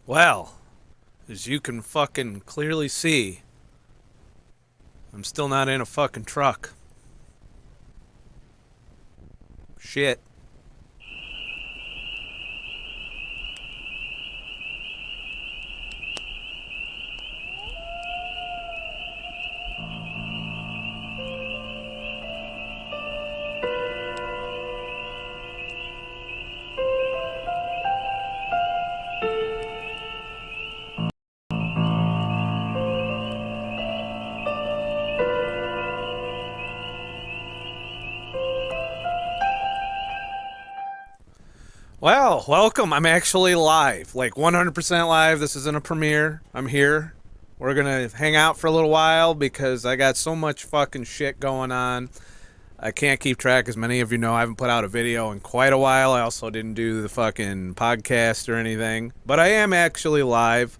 Well, as you can fucking clearly see, I'm still not in a fucking truck. Shit. Well, welcome. I'm actually live. Like 100% live. This isn't a premiere. I'm here. We're going to hang out for a little while because I got so much fucking shit going on. I can't keep track. As many of you know, I haven't put out a video in quite a while. I also didn't do the fucking podcast or anything. But I am actually live.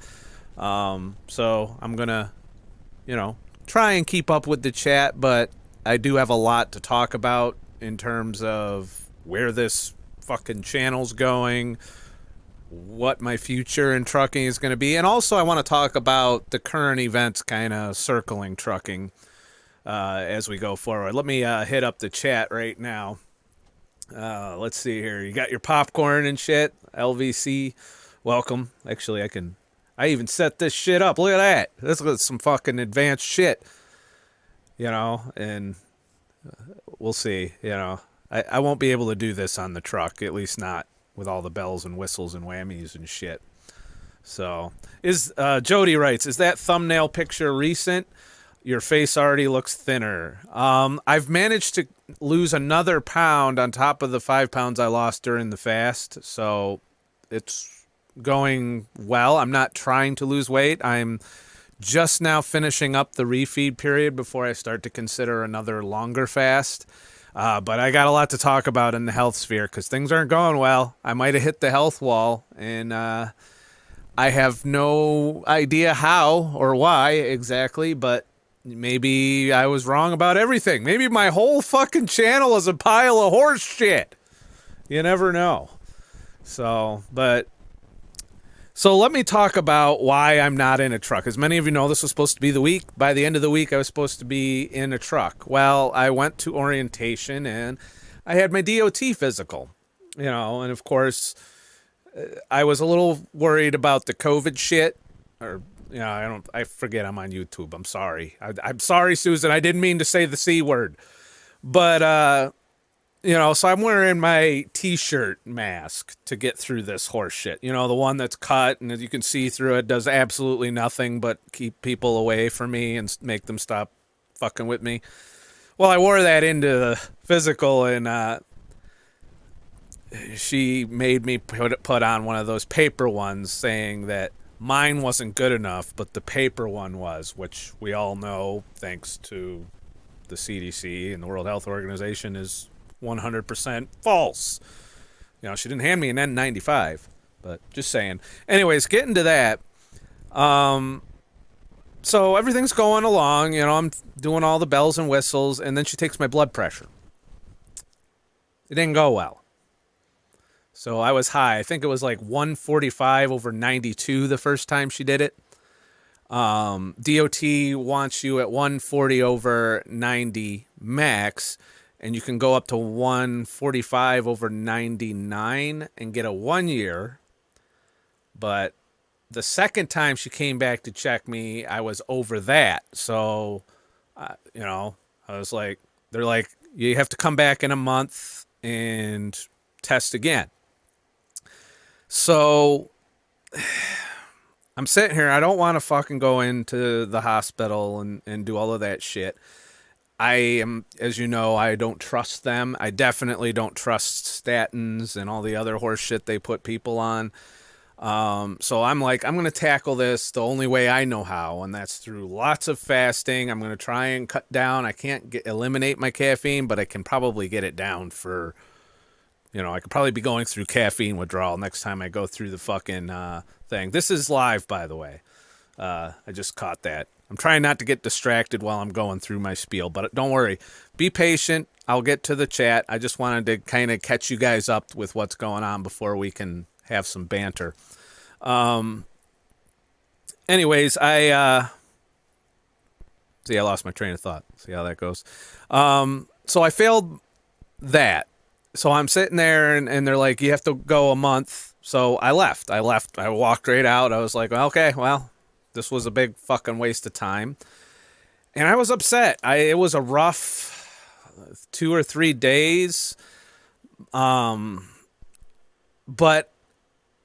So I'm going to, try and keep up with the chat. But I do have a lot to talk about in terms of where this fucking channel's going, what my future in trucking is going to be, and also I want to talk about the current events kind of circling trucking as we go forward. Let me hit up the chat right now. Let's see here. You got your popcorn and shit. LVC, welcome. Actually, I even set this shit up. Look at that. This is some fucking advanced shit, and we'll see, I won't be able to do this on the truck, at least not with all the bells and whistles and whammies and shit. So, Jody writes, is that thumbnail picture recent? Your face already looks thinner. I've managed to lose another pound on top of the 5 pounds I lost during the fast, so it's going well. I'm not trying to lose weight. I'm just now finishing up the refeed period before I start to consider another longer fast. But I got a lot to talk about in the health sphere because things aren't going well. I might have hit the health wall, and I have no idea how or why exactly, but maybe I was wrong about everything. Maybe my whole fucking channel is a pile of horse shit. You never know. So let me talk about why I'm not in a truck. As many of you know, this was supposed to be the week. By the end of the week, I was supposed to be in a truck. Well, I went to orientation and I had my DOT physical, and of course, I was a little worried about the COVID shit. Or, I forget I'm on YouTube. I'm sorry. I'm sorry, Susan. I didn't mean to say the C word. But, so I'm wearing my t-shirt mask to get through this horse shit. The one that's cut and as you can see through it does absolutely nothing but keep people away from me and make them stop fucking with me. Well, I wore that into the physical and she made me put on one of those paper ones saying that mine wasn't good enough, but the paper one was, which we all know, thanks to the CDC and the World Health Organization, is 100% false. She didn't hand me an N95, but just saying. Anyways, getting to that. So everything's going along. I'm doing all the bells and whistles, and then she takes my blood pressure. It didn't go well. So I was high. I think it was like 145/92 the first time she did it. DOT wants you at 140/90 max. And you can go up to 145/99 and get a 1 year. But the second time she came back to check me, I was over that. So, I was like, they're like, you have to come back in a month and test again. So I'm sitting here. I don't want to fucking go into the hospital and do all of that shit. I am, as you know, I don't trust them. I definitely don't trust statins and all the other horse shit they put people on. So I'm like, I'm going to tackle this the only way I know how, and that's through lots of fasting. I'm going to try and cut down. I can't eliminate my caffeine, but I can probably get it down for, I could probably be going through caffeine withdrawal next time I go through the fucking thing. This is live, by the way. I just caught that. I'm trying not to get distracted while I'm going through my spiel, but don't worry. Be patient. I'll get to the chat. I just wanted to kind of catch you guys up with what's going on before we can have some banter. anyways, see, I lost my train of thought. See how that goes. So I failed that. So I'm sitting there and they're like, you have to go a month. So I left. I walked right out. I was like, okay, well, this was a big fucking waste of time. And I was upset. It was a rough 2 or 3 days. But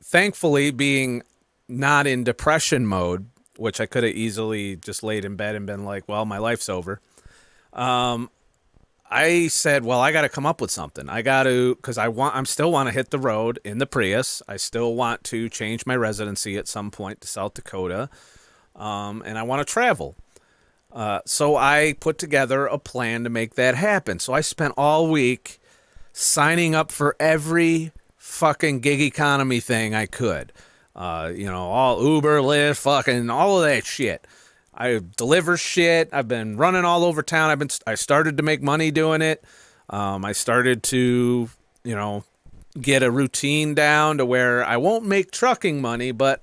thankfully, being not in depression mode, which I could have easily just laid in bed and been like, well, my life's over. I said, well, I got to come up with something. I got to, because I'm still want to hit the road in the Prius. I still want to change my residency at some point to South Dakota. And I want to travel. So I put together a plan to make that happen. So I spent all week signing up for every fucking gig economy thing I could. All Uber, Lyft, fucking all of that shit. I deliver shit. I've been running all over town. I started to make money doing it. I started to, get a routine down to where I won't make trucking money, but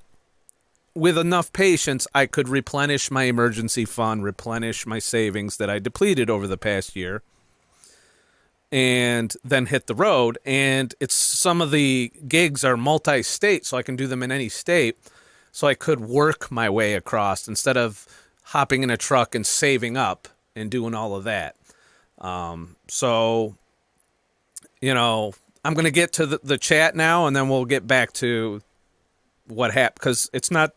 with enough patience, I could replenish my emergency fund, replenish my savings that I depleted over the past year, and then hit the road. And some of the gigs are multi-state, so I can do them in any state. So I could work my way across instead of hopping in a truck and saving up and doing all of that. I'm going to get to the chat now, and then we'll get back to what happened, because it's not,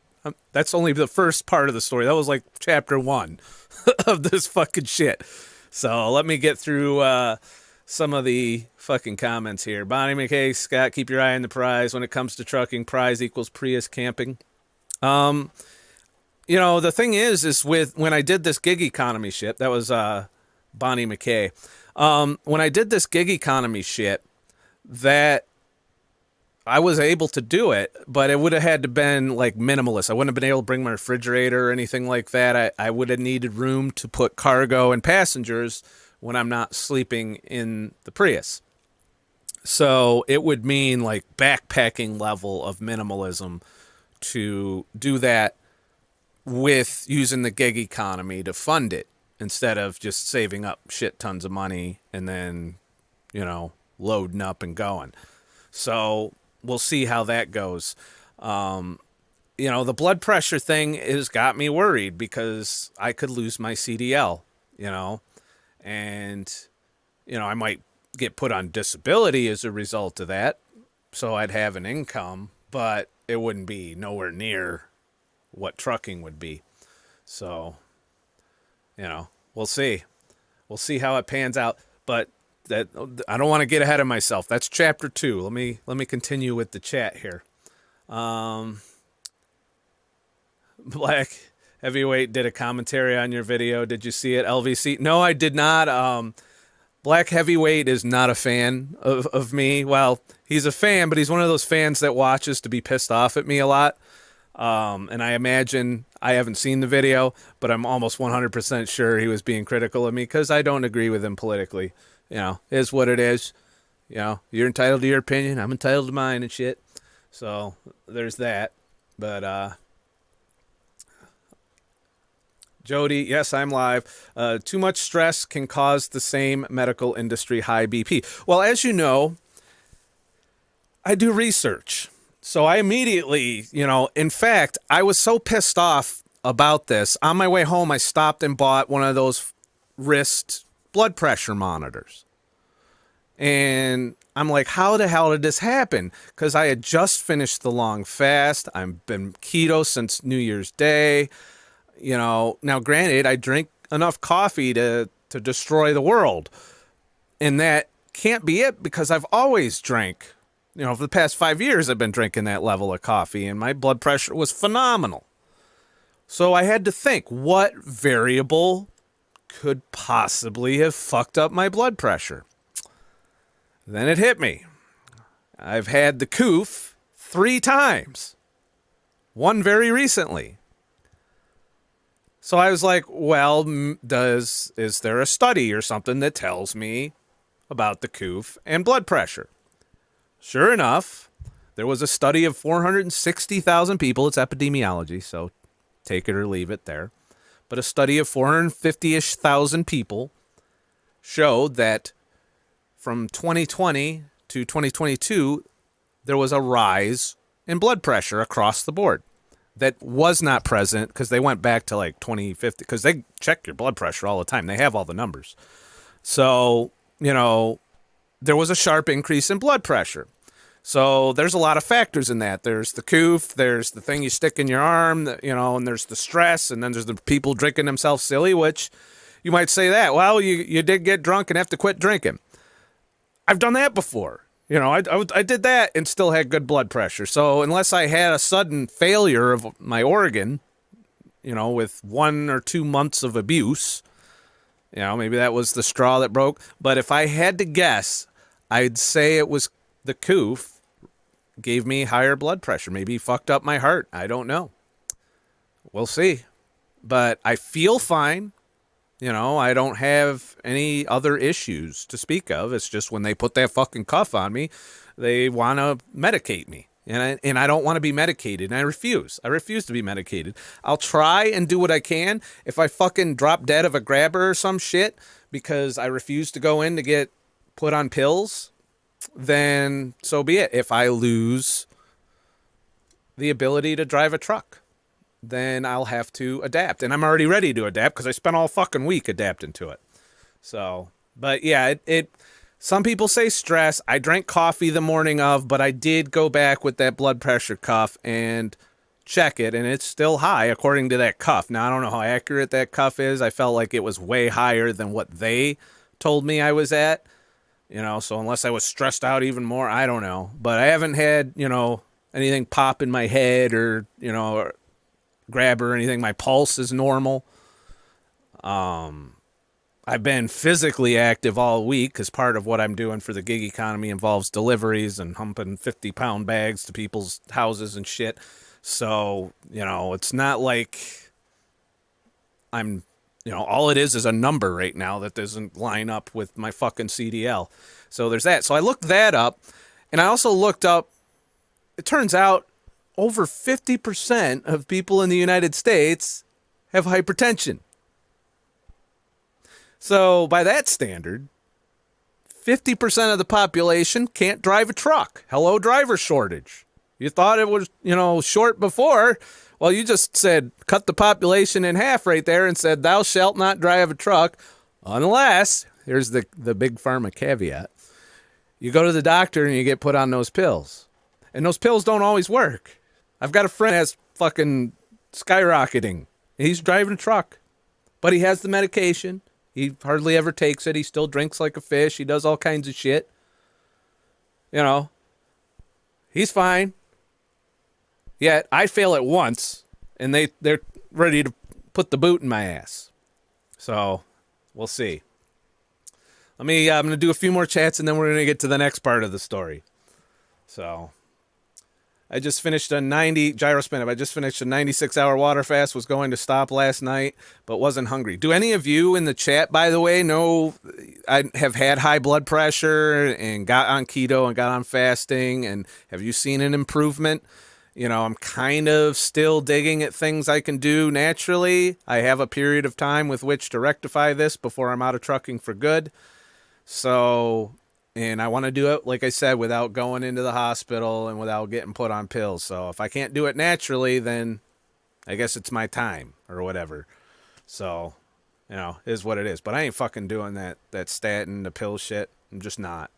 that's only the first part of the story. That was like chapter 1 of this fucking shit. So let me get through some of the fucking comments here. Bonnie McKay, Scott, keep your eye on the prize. When it comes to trucking, prize equals Prius camping. The thing is when I did this gig economy shit, that was Bonnie McKay. When I did this gig economy shit, that I was able to do it, but it would have had to been like minimalist. I wouldn't have been able to bring my refrigerator or anything like that. I would have needed room to put cargo and passengers when I'm not sleeping in the Prius. So it would mean like backpacking level of minimalism to do that with using the gig economy to fund it instead of just saving up shit tons of money and then, loading up and going. So we'll see how that goes. The blood pressure thing has got me worried because I could lose my CDL, and, I might get put on disability as a result of that. So I'd have an income, but it wouldn't be nowhere near what trucking would be. So, we'll see. We'll see how it pans out. But that I don't want to get ahead of myself. That's chapter 2. Let me continue with the chat here. Black Heavyweight did a commentary on your video. Did you see it, LVC? No, I did not. Black Heavyweight is not a fan of me. Well, he's a fan, but he's one of those fans that watches to be pissed off at me a lot. And I imagine, I haven't seen the video, but I'm almost 100% sure he was being critical of me because I don't agree with him politically. Is what it is. You're entitled to your opinion. I'm entitled to mine and shit. So there's that. But, Jody, yes, I'm live. Too much stress can cause the same medical industry high BP. Well, as you know, I do research. So I immediately, in fact, I was so pissed off about this. On my way home, I stopped and bought one of those wrist blood pressure monitors. And I'm like, how the hell did this happen? Because I had just finished the long fast. I've been keto since New Year's Day. Now granted, I drink enough coffee to destroy the world. And that can't be it because I've always drank. For the past 5 years, I've been drinking that level of coffee and my blood pressure was phenomenal. So I had to think, what variable could possibly have fucked up my blood pressure? Then it hit me. I've had the coof 3 times. One very recently. So I was like, well, is there a study or something that tells me about the coof and blood pressure? Sure enough, there was a study of 460,000 people. It's epidemiology, so take it or leave it there. But a study of 450-ish thousand people showed that from 2020 to 2022, there was a rise in blood pressure across the board that was not present because they went back to like 2050 because they check your blood pressure all the time. They have all the numbers. So, there was a sharp increase in blood pressure. So there's a lot of factors in that. There's the coof, there's the thing you stick in your arm, and there's the stress, and then there's the people drinking themselves silly, which you might say that, well, you did get drunk and have to quit drinking. I've done that before. I did that and still had good blood pressure. So unless I had a sudden failure of my organ, with 1 or 2 months of abuse, maybe that was the straw that broke. But if I had to guess, I'd say it was the coof gave me higher blood pressure. Maybe fucked up my heart. I don't know. We'll see. But I feel fine. I don't have any other issues to speak of. It's just when they put that fucking cuff on me, they want to medicate me. And I don't want to be medicated. And I refuse. I refuse to be medicated. I'll try and do what I can. If I fucking drop dead of a grabber or some shit because I refuse to go in to get put on pills, then so be it. If I lose the ability to drive a truck, then I'll have to adapt. And I'm already ready to adapt because I spent all fucking week adapting to it. So, but yeah, some people say stress. I drank coffee the morning of, but I did go back with that blood pressure cuff and check it, and it's still high according to that cuff. Now, I don't know how accurate that cuff is. I felt like it was way higher than what they told me I was at. So unless I was stressed out even more, I don't know. But I haven't had, anything pop in my head or, or grab or anything. My pulse is normal. I've been physically active all week because part of what I'm doing for the gig economy involves deliveries and humping 50-pound bags to people's houses and shit. So, it's not like I'm... all it is a number right now that doesn't line up with my fucking CDL. So there's that. So I looked that up, and I also looked up, it turns out over 50% of people in the United States have hypertension. So by that standard, 50% of the population can't drive a truck. Hello, driver shortage. You thought it was, short before. Well, you just said cut the population in half right there and said thou shalt not drive a truck unless, here's the big pharma caveat, you go to the doctor and you get put on those pills. And those pills don't always work. I've got a friend that's fucking skyrocketing. He's driving a truck, but he has the medication. He hardly ever takes it. He still drinks like a fish. He does all kinds of shit. He's fine. Yet I fail at once, and they're ready to put the boot in my ass. So we'll see. I'm going to do a few more chats, and then we're going to get to the next part of the story. So I just finished a 96-hour water fast, was going to stop last night, but wasn't hungry. Do any of you in the chat, by the way, know I have had high blood pressure and got on keto and got on fasting, and have you seen an improvement? I'm kind of still digging at things I can do naturally. I have a period of time with which to rectify this before I'm out of trucking for good. So, and I want to do it, like I said, without going into the hospital and without getting put on pills. So if I can't do it naturally, then I guess it's my time or whatever. So, is what it is. But I ain't fucking doing that statin, the pill shit. I'm just not.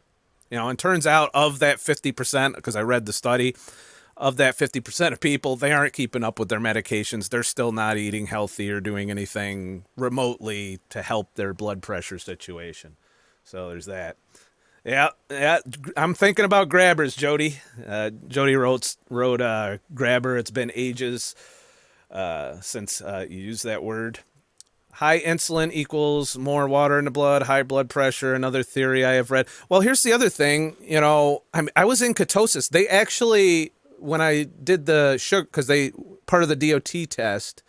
And turns out of that 50%, because I read the study, of that 50% of people, they aren't keeping up with their medications. They're still not eating healthy or doing anything remotely to help their blood pressure situation. So there's that. Yeah. I'm thinking about grabbers, Jody. Jody wrote grabber. It's been ages since you used that word. High insulin equals more water in the blood, high blood pressure, another theory I have read. Well, here's the other thing. I was in ketosis. They actually, when I did the sugar, because part of the DOT test,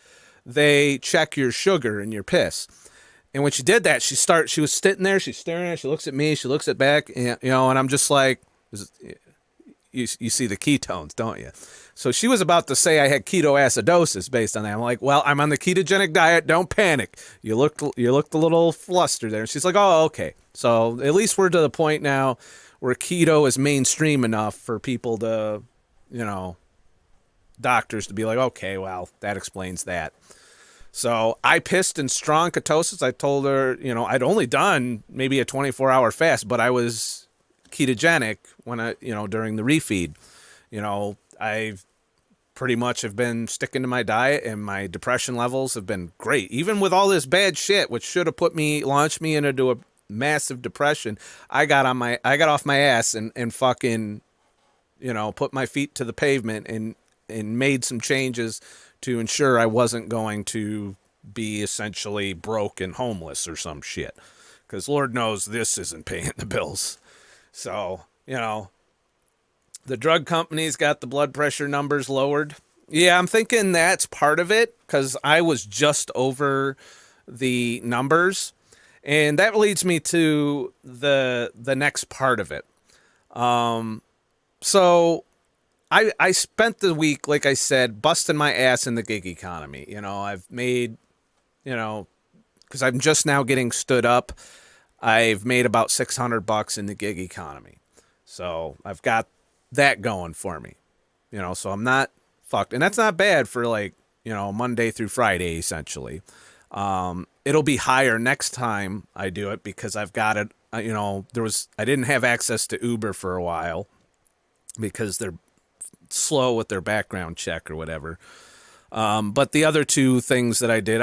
they check your sugar in your piss. And when she did that, she was sitting there, she's staring at it, she looks at me, she looks at back, and I'm just like, you see the ketones, don't you? So she was about to say I had ketoacidosis based on that. I'm like, well, I'm on the ketogenic diet. Don't panic. You looked a little flustered there. And she's like, oh, okay. So at least we're to the point now where keto is mainstream enough for people to, doctors to be like, okay, well, that explains that. So I pissed in strong ketosis. I told her, I'd only done maybe a 24-hour fast, but I was ketogenic when during the refeed. I've pretty much have been sticking to my diet, and my depression levels have been great. Even with all this bad shit, which should have launched me into a massive depression, I got off my ass and fucking, put my feet to the pavement and made some changes to ensure I wasn't going to be essentially broke and homeless or some shit. Because Lord knows this isn't paying the bills. So, the drug companies got the blood pressure numbers lowered. Yeah, I'm thinking that's part of it, because I was just over the numbers. And that leads me to the next part of it. So I spent the week, like I said, busting my ass in the gig economy. I've made, because I'm just now getting stood up, I've made about $600 in the gig economy. So I've got that going for me, so I'm not fucked. And that's not bad for Monday through Friday, essentially. It'll be higher next time I do it because I've got it. I didn't have access to Uber for a while because they're slow with their background check or whatever. But the other two things that I did,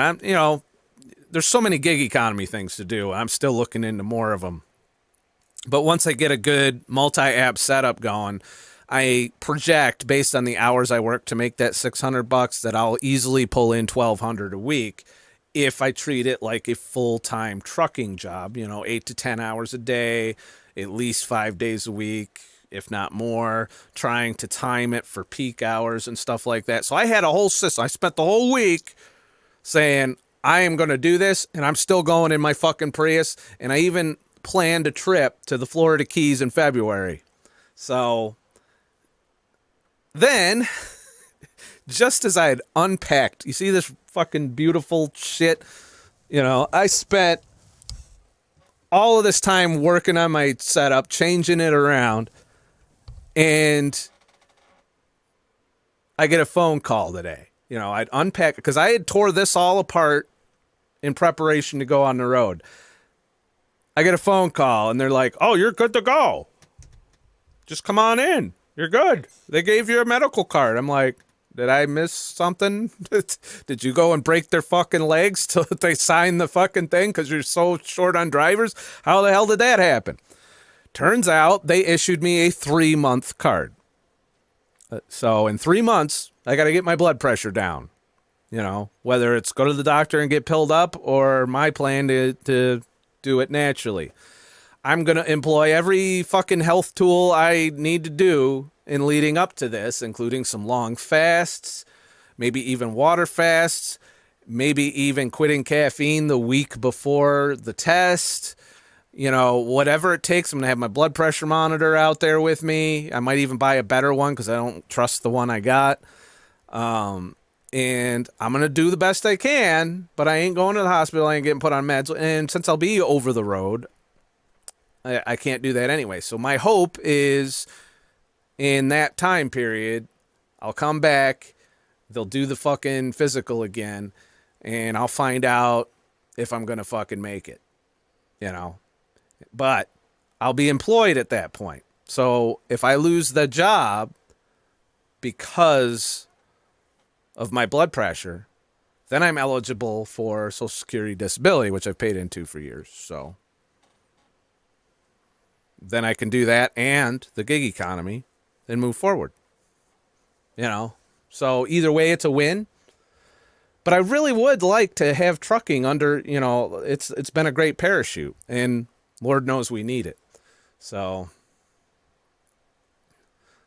there's so many gig economy things to do. I'm still looking into more of them. But once I get a good multi-app setup going, I project based on the hours I work to make that $600 that I'll easily pull in $1,200 a week if I treat it like a full-time trucking job, 8 to 10 hours a day, at least 5 days a week, if not more, trying to time it for peak hours and stuff like that. So I had a whole system. I spent the whole week saying, I am going to do this, and I'm still going in my fucking Prius, and I even planned a trip to the Florida Keys in February. So then, just as I had unpacked, you see this fucking beautiful shit? I spent all of this time working on my setup, changing it around, and I get a phone call today. I'd unpack, because I had tore this all apart in preparation to go on the road. I get a phone call, and they're like, oh, you're good to go. Just come on in. You're good. They gave you a medical card. I'm like, did I miss something? Did you go and break their fucking legs till they sign the fucking thing because you're so short on drivers? How the hell did that happen? Turns out they issued me a 3-month card. So in 3 months, I got to get my blood pressure down. Whether it's go to the doctor and get pilled up or my plan to do it naturally. I'm going to employ every fucking health tool I need to do in leading up to this, including some long fasts, maybe even water fasts, maybe even quitting caffeine the week before the test. Whatever it takes. I'm going to have my blood pressure monitor out there with me. I might even buy a better one because I don't trust the one I got. And I'm going to do the best I can, but I ain't going to the hospital. I ain't getting put on meds. And since I'll be over the road, I can't do that anyway. So my hope is in that time period, I'll come back, they'll do the fucking physical again, and I'll find out if I'm going to fucking make it, But I'll be employed at that point. So if I lose the job because of my blood pressure, then I'm eligible for Social Security disability, which I've paid into for years. So then I can do that and the gig economy and move forward. So either way, it's a win. But I really would like to have trucking under, it's been a great parachute, and Lord knows we need it. So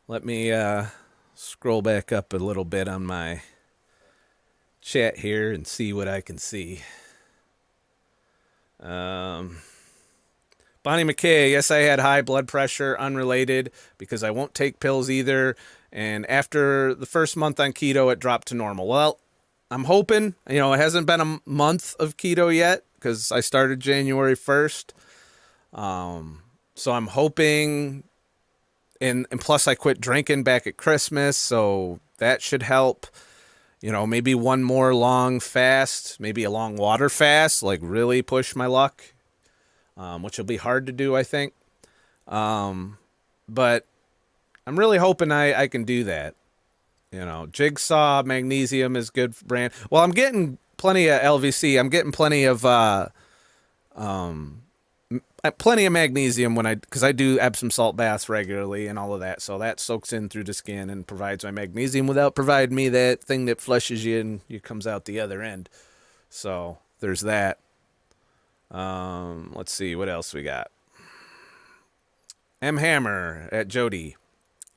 let me scroll back up a little bit on my chat here and see what I can see. Bonnie McKay, yes, I had high blood pressure, unrelated, because I won't take pills either. And after the first month on keto, it dropped to normal. Well, I'm hoping, it hasn't been a month of keto yet because I started January 1st. So I'm hoping, and plus I quit drinking back at Christmas, so that should help. Maybe one more long fast, maybe a long water fast, like really push my luck, which will be hard to do, I think. But I'm really hoping I can do that. Jigsaw magnesium is good brand. Well, I'm getting plenty of LVC. I'm getting plenty of magnesium because I do Epsom salt baths regularly and all of that. So that soaks in through the skin and provides my magnesium without providing me that thing that flushes you and it comes out the other end. So there's that. Let's see what else we got. M Hammer at Jody.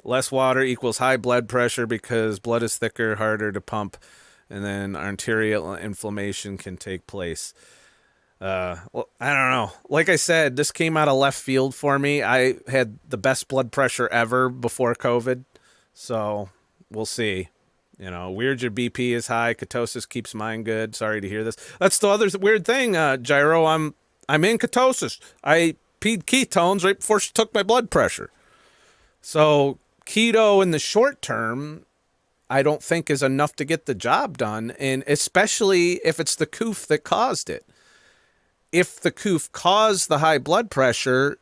Less water equals high blood pressure because blood is thicker, harder to pump, and then arterial inflammation can take place. Well, I don't know. Like I said, this came out of left field for me. I had the best blood pressure ever before COVID, so we'll see. Weird your BP is high. Ketosis keeps mine good. Sorry to hear this. That's the other weird thing, Gyro. I'm in ketosis. I peed ketones right before she took my blood pressure. So keto in the short term, I don't think is enough to get the job done, and especially if it's the coof that caused it. If the coof caused the high blood pressure,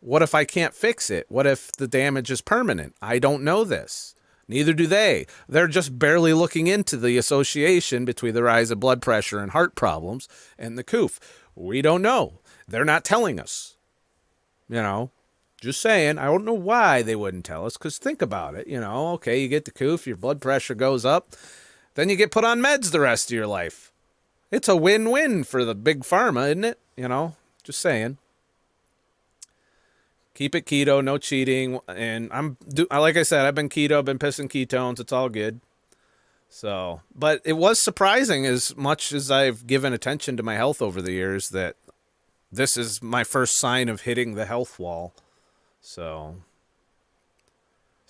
what if I can't fix it? What if the damage is permanent? I don't know this. Neither do they. They're just barely looking into the association between the rise of blood pressure and heart problems and the coof. We don't know. They're not telling us. Just saying. I don't know why they wouldn't tell us, because think about it. Okay, you get the coof, your blood pressure goes up, then you get put on meds the rest of your life. It's a win-win for the big pharma, isn't it? Just saying. Keep it keto, no cheating. And like I said, I've been keto, I've been pissing ketones. It's all good. So, but it was surprising, as much as I've given attention to my health over the years, that this is my first sign of hitting the health wall. So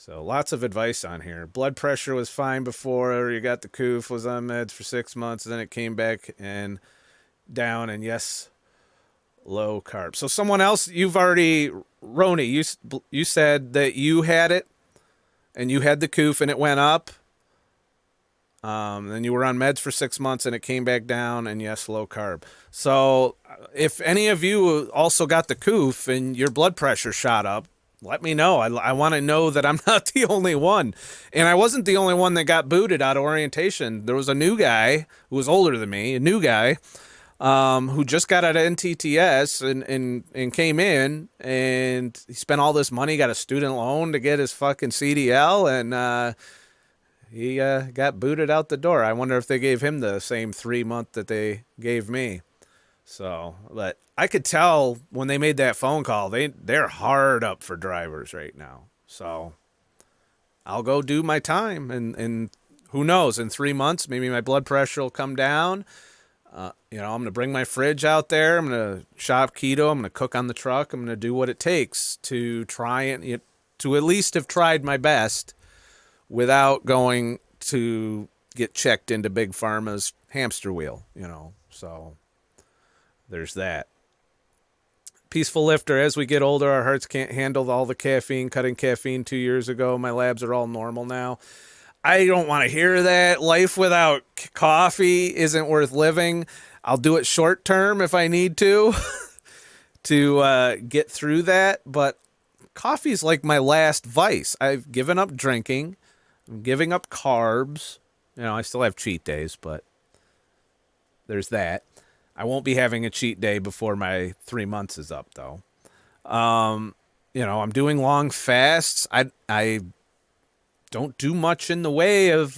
lots of advice on here. Blood pressure was fine before you got the coof, was on meds for 6 months, then it came back and down, and yes, low carb. So someone else, Roni, you said that you had it, and you had the coof, and it went up. Then you were on meds for 6 months, and it came back down, and yes, low carb. So if any of you also got the coof and your blood pressure shot up, let me know. I want to know that I'm not the only one. And I wasn't the only one that got booted out of orientation. There was a new guy who was older than me, who just got out of NTTS and came in, and he spent all this money, got a student loan to get his fucking CDL, and he got booted out the door. I wonder if they gave him the same 3 month that they gave me. So, but I could tell when they made that phone call, they're hard up for drivers right now. So I'll go do my time, and who knows, in 3 months, maybe my blood pressure will come down. I'm going to bring my fridge out there. I'm going to shop keto. I'm going to cook on the truck. I'm going to do what it takes to try and to at least have tried my best without going to get checked into Big Pharma's hamster wheel, so there's that. Peaceful Lifter, as we get older, our hearts can't handle all the caffeine. Cutting caffeine 2 years ago. My labs are all normal now. I don't want to hear that. Life without coffee isn't worth living. I'll do it short term if I need to get through that. But coffee's like my last vice. I've given up drinking. I'm giving up carbs. I still have cheat days, but there's that. I won't be having a cheat day before my 3 months is up, though. I'm doing long fasts. I don't do much in the way of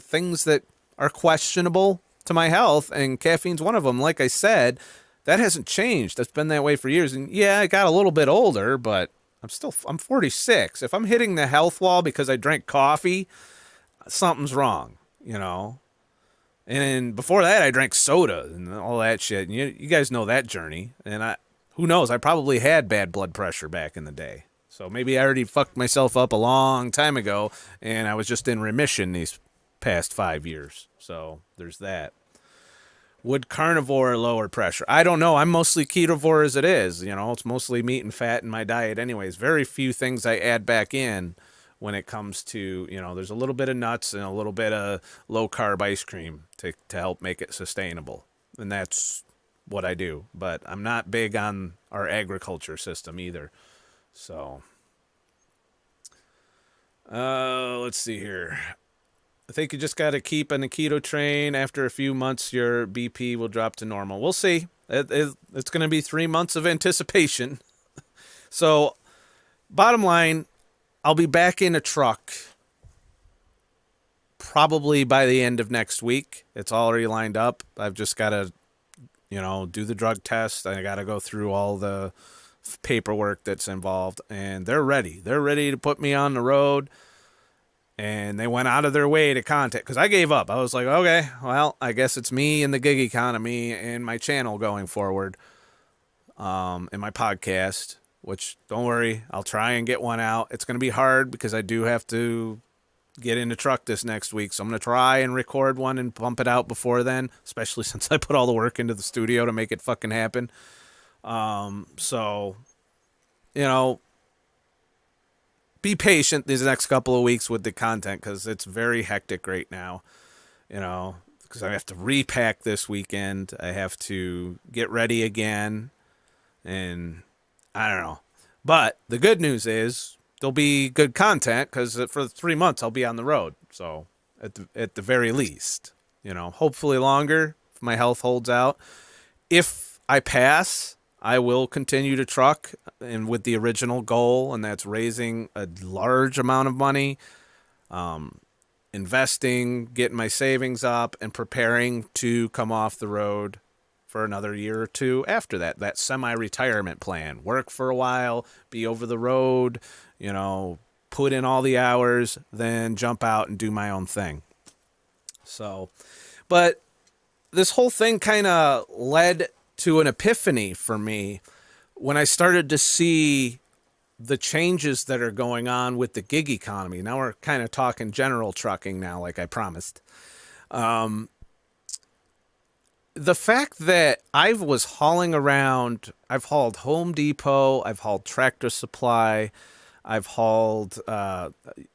things that are questionable to my health, and caffeine's one of them. Like I said, that hasn't changed. That's been that way for years. And yeah, I got a little bit older, but I'm 46. If I'm hitting the health wall because I drank coffee, something's wrong, And before that, I drank soda and all that shit. And you guys know that journey. And who knows? I probably had bad blood pressure back in the day. So maybe I already fucked myself up a long time ago, and I was just in remission these past 5 years. So there's that. Would carnivore lower pressure? I don't know. I'm mostly ketovore as it is. It's mostly meat and fat in my diet anyways. Very few things I add back in when it comes to, there's a little bit of nuts and a little bit of low-carb ice cream to help make it sustainable. And that's what I do. But I'm not big on our agriculture system either. So, let's see here. I think you just got to keep on the keto train. After a few months, your BP will drop to normal. We'll see. It's going to be 3 months of anticipation. So, bottom line, I'll be back in a truck probably by the end of next week. It's already lined up. I've just got to, do the drug test. I got to go through all the paperwork that's involved. And they're ready. They're ready to put me on the road. And they went out of their way to contact, because I gave up. I was like, okay, well, I guess it's me and the gig economy and my channel going forward, and my podcast, which, don't worry, I'll try and get one out. It's going to be hard because I do have to get in the truck this next week. So I'm going to try and record one and pump it out before then, especially since I put all the work into the studio to make it fucking happen. So, be patient these next couple of weeks with the content, because it's very hectic right now, because I have to repack this weekend. I have to get ready again, and I don't know. But the good news is there'll be good content, because for 3 months I'll be on the road. So at the very least, hopefully longer if my health holds out. If I pass, I will continue to truck, and with the original goal, and that's raising a large amount of money, investing, getting my savings up, and preparing to come off the road for another year or two after that. That semi-retirement plan. Work for a while, be over the road, put in all the hours, then jump out and do my own thing. So, but this whole thing kind of led to an epiphany for me when I started to see the changes that are going on with the gig economy. Now we're kind of talking general trucking now, like I promised. The fact that I was hauling around, I've hauled Home Depot, I've hauled Tractor Supply, I've hauled, I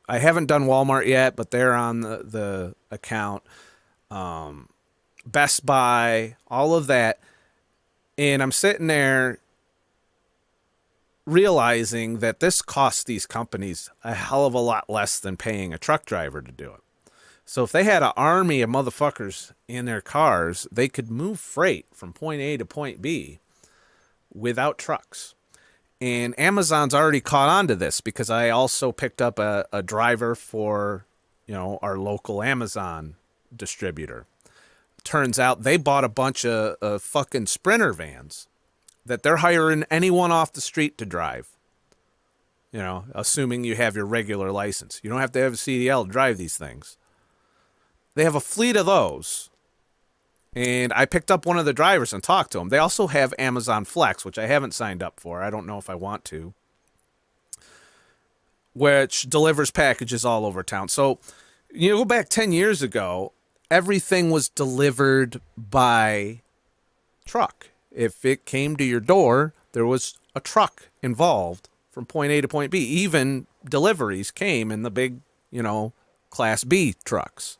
haven't done Walmart yet, but they're on the account, Best Buy, all of that. And I'm sitting there realizing that this costs these companies a hell of a lot less than paying a truck driver to do it. So if they had an army of motherfuckers in their cars, they could move freight from point A to point B without trucks. And Amazon's already caught on to this, because I also picked up a driver for, our local Amazon distributor. Turns out they bought a bunch of fucking Sprinter vans that they're hiring anyone off the street to drive. Assuming you have your regular license. You don't have to have a CDL to drive these things. They have a fleet of those. And I picked up one of the drivers and talked to him. They also have Amazon Flex, which I haven't signed up for. I don't know if I want to. Which delivers packages all over town. So, go back 10 years ago, everything was delivered by truck. If it came to your door, there was a truck involved from point A to point B. Even deliveries came in the big, Class B trucks.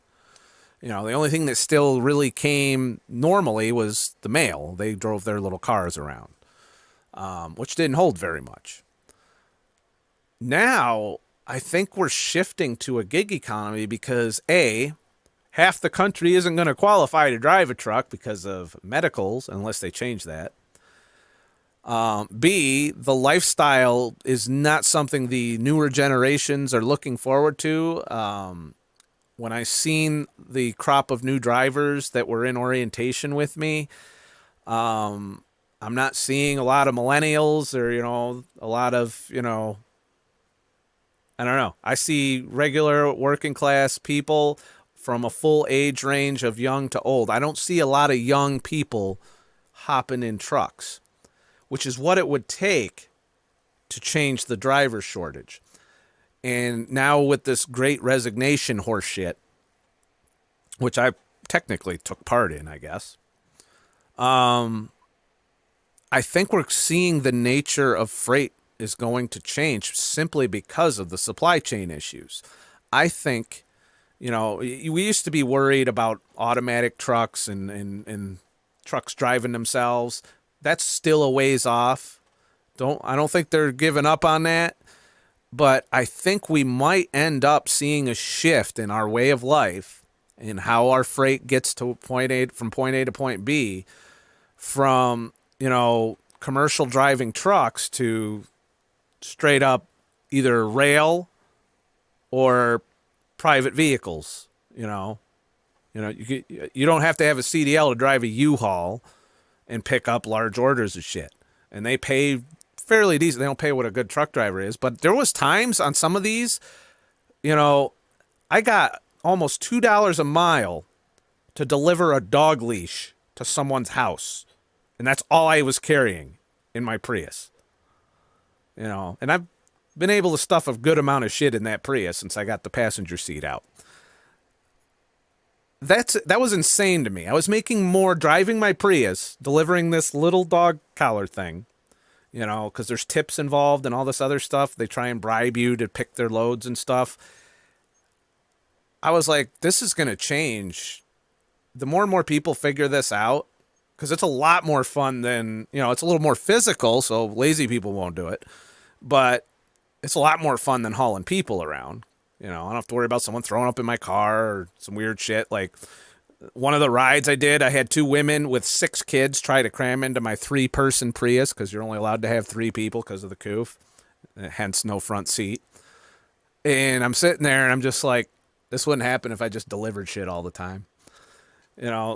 The only thing that still really came normally was the mail. They drove their little cars around, which didn't hold very much. Now, I think we're shifting to a gig economy because, A, half the country isn't going to qualify to drive a truck because of medicals, unless they change that. B, the lifestyle is not something the newer generations are looking forward to. When I seen the crop of new drivers that were in orientation with me, I'm not seeing a lot of millennials or, a lot of, I don't know. I see regular working class people from a full age range of young to old. I don't see a lot of young people hopping in trucks, which is what it would take to change the driver shortage. And now with this great resignation horseshit, which I technically took part in, I guess, I think we're seeing the nature of freight is going to change simply because of the supply chain issues. I think, we used to be worried about automatic trucks and trucks driving themselves. That's still a ways off. I don't think they're giving up on that. But I think we might end up seeing a shift in our way of life and how our freight gets to from point A to point B, from, commercial driving trucks to straight up either rail or private vehicles. You don't have to have a CDL to drive a U-Haul and pick up large orders of shit. And they pay fairly decent. They don't pay what a good truck driver is, but there was times on some of these, I got almost $2 a mile to deliver a dog leash to someone's house. And that's all I was carrying in my Prius. And I've been able to stuff a good amount of shit in that Prius since I got the passenger seat out. That was insane to me. I was making more driving my Prius, delivering this little dog collar thing, because there's tips involved and all this other stuff. They try and bribe you to pick their loads and stuff. I was like, this is going to change. The more and more people figure this out, because it's a lot more fun than, it's a little more physical, so lazy people won't do it. But it's a lot more fun than hauling people around. I don't have to worry about someone throwing up in my car or some weird shit. Like one of the rides I did, I had 2 women with 6 kids try to cram into my 3-person Prius, because you're only allowed to have 3 people because of the COOF, hence no front seat. And I'm sitting there and I'm just like, this wouldn't happen if I just delivered shit all the time.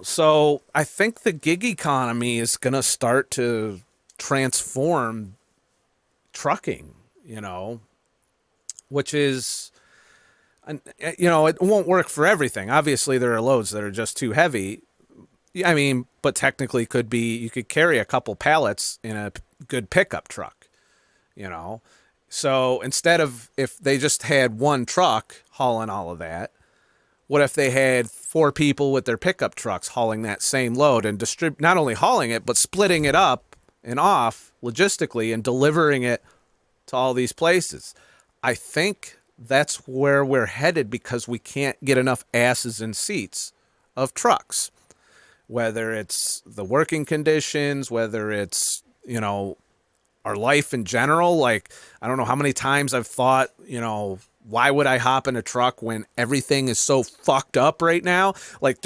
So I think the gig economy is going to start to transform trucking, which is, it won't work for everything. Obviously, there are loads that are just too heavy. I mean, but technically you could carry a couple pallets in a good pickup truck, So instead of, if they just had one truck hauling all of that, what if they had 4 people with their pickup trucks hauling that same load and not only hauling it, but splitting it up and off logistically and delivering it to all these places? I think that's where we're headed, because we can't get enough asses in seats of trucks, whether it's the working conditions, whether it's, our life in general. Like, I don't know how many times I've thought, why would I hop in a truck when everything is so fucked up right now? Like,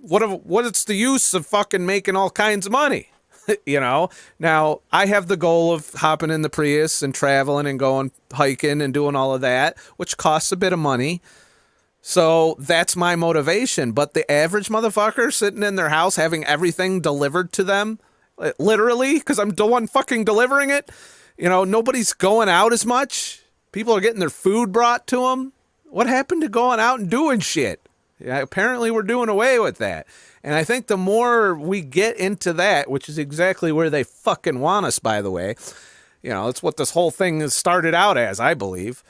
what's the use of fucking making all kinds of money? Now I have the goal of hopping in the Prius and traveling and going hiking and doing all of that, which costs a bit of money. So that's my motivation. But the average motherfucker sitting in their house having everything delivered to them, literally, because I'm the one fucking delivering it, nobody's going out as much. People are getting their food brought to them. What happened to going out and doing shit? Yeah, apparently we're doing away with that. And I think the more we get into that, which is exactly where they fucking want us, by the way, it's what this whole thing has started out as, I believe.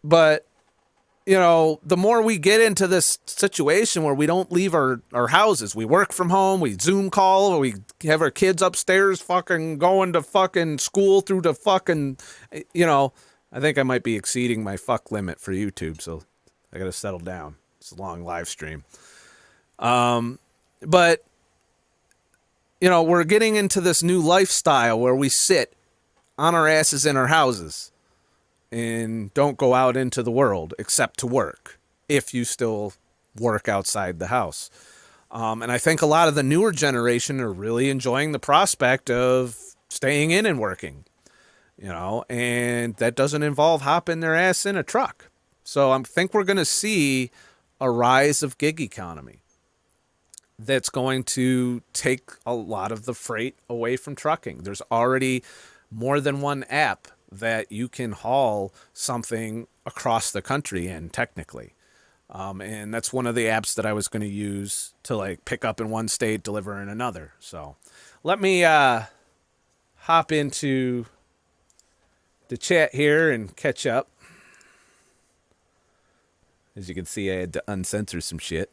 But, the more we get into this situation where we don't leave our houses, we work from home, we Zoom call, or we have our kids upstairs fucking going to fucking school through the fucking, I think I might be exceeding my fuck limit for YouTube, so I got to settle down. It's a long live stream. But, we're getting into this new lifestyle where we sit on our asses in our houses and don't go out into the world except to work, if you still work outside the house. And I think a lot of the newer generation are really enjoying the prospect of staying in and working, and that doesn't involve hopping their ass in a truck. So I think we're going to see a rise of gig economy that's going to take a lot of the freight away from trucking. There's already more than one app that you can haul something across the country in, technically. And that's one of the apps that I was going to use to pick up in one state, deliver in another. So let me hop into the chat here and catch up. As you can see, I had to uncensor some shit.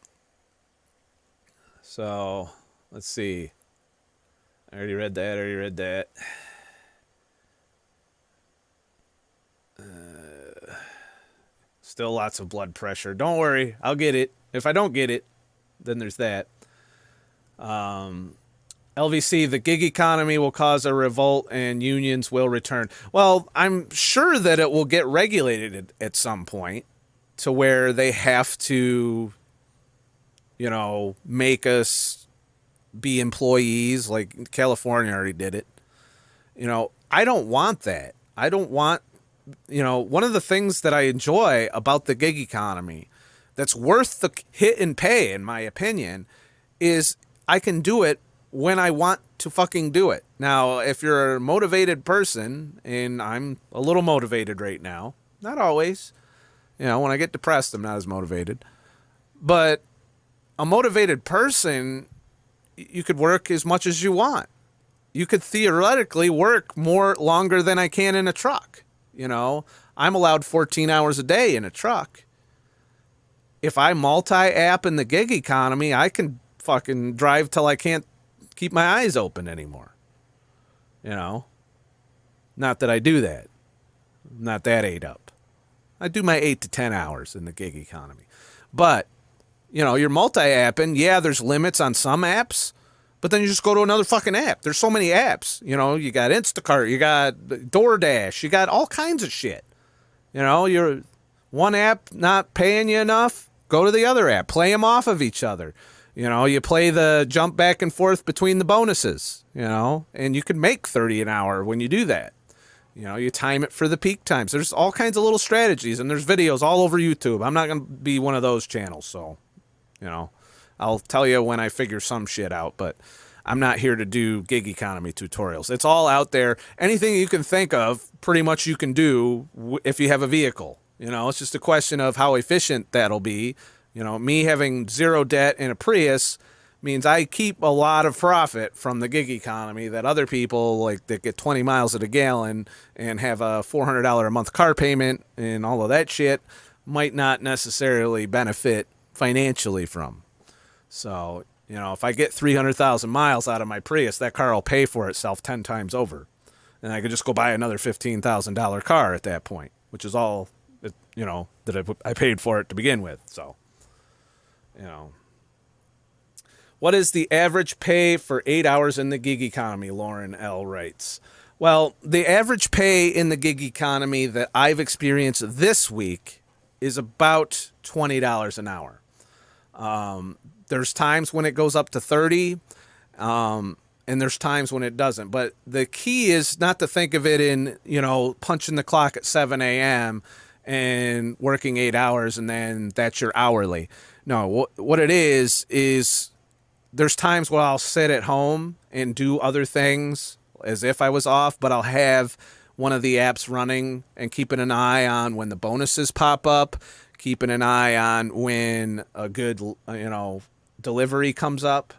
So, let's see. I already read that. Still lots of blood pressure. Don't worry, I'll get it. If I don't get it, then there's that. LVC, the gig economy will cause a revolt and unions will return. Well, I'm sure that it will get regulated at some point to where they have to, make us be employees. Like California already did it. I don't want that. I don't want, one of the things that I enjoy about the gig economy that's worth the hit and pay, in my opinion, is I can do it when I want to fucking do it. Now, if you're a motivated person, and I'm a little motivated right now, not always, when I get depressed, I'm not as motivated, but a motivated person, you could work as much as you want. You could theoretically work longer than I can in a truck. I'm allowed 14 hours a day in a truck. If I multi-app in the gig economy, I can fucking drive till I can't keep my eyes open anymore. Not that I do that. I'm not that ate up. I do my 8 to 10 hours in the gig economy. But, you're multi-apping. Yeah, there's limits on some apps. But then you just go to another fucking app. There's so many apps. You got Instacart, you got DoorDash, you got all kinds of shit. You're one app not paying you enough, go to the other app. Play them off of each other. You play the jump back and forth between the bonuses, and you can make 30 an hour when you do that. You time it for the peak times. There's all kinds of little strategies, and there's videos all over YouTube. I'm not going to be one of those channels, so, I'll tell you when I figure some shit out, but I'm not here to do gig economy tutorials. It's all out there. Anything you can think of, pretty much you can do if you have a vehicle. It's just a question of how efficient that'll be. Me having zero debt in a Prius means I keep a lot of profit from the gig economy that other people that get 20 miles at a gallon and have a $400 a month car payment and all of that shit might not necessarily benefit financially from. So, if I get 300,000 miles out of my Prius, that car will pay for itself 10 times over. And I could just go buy another $15,000 car at that point, which is all, that I paid for it to begin with. So, What is the average pay for 8 hours in the gig economy? Lauren L. writes. Well, the average pay in the gig economy that I've experienced this week is about $20 an hour. There's times when it goes up to 30, and there's times when it doesn't. But the key is not to think of it in, punching the clock at 7 a.m. and working 8 hours and then that's your hourly. No, what it is there's times where I'll sit at home and do other things as if I was off, but I'll have one of the apps running and keeping an eye on when the bonuses pop up, keeping an eye on when a good, delivery comes up.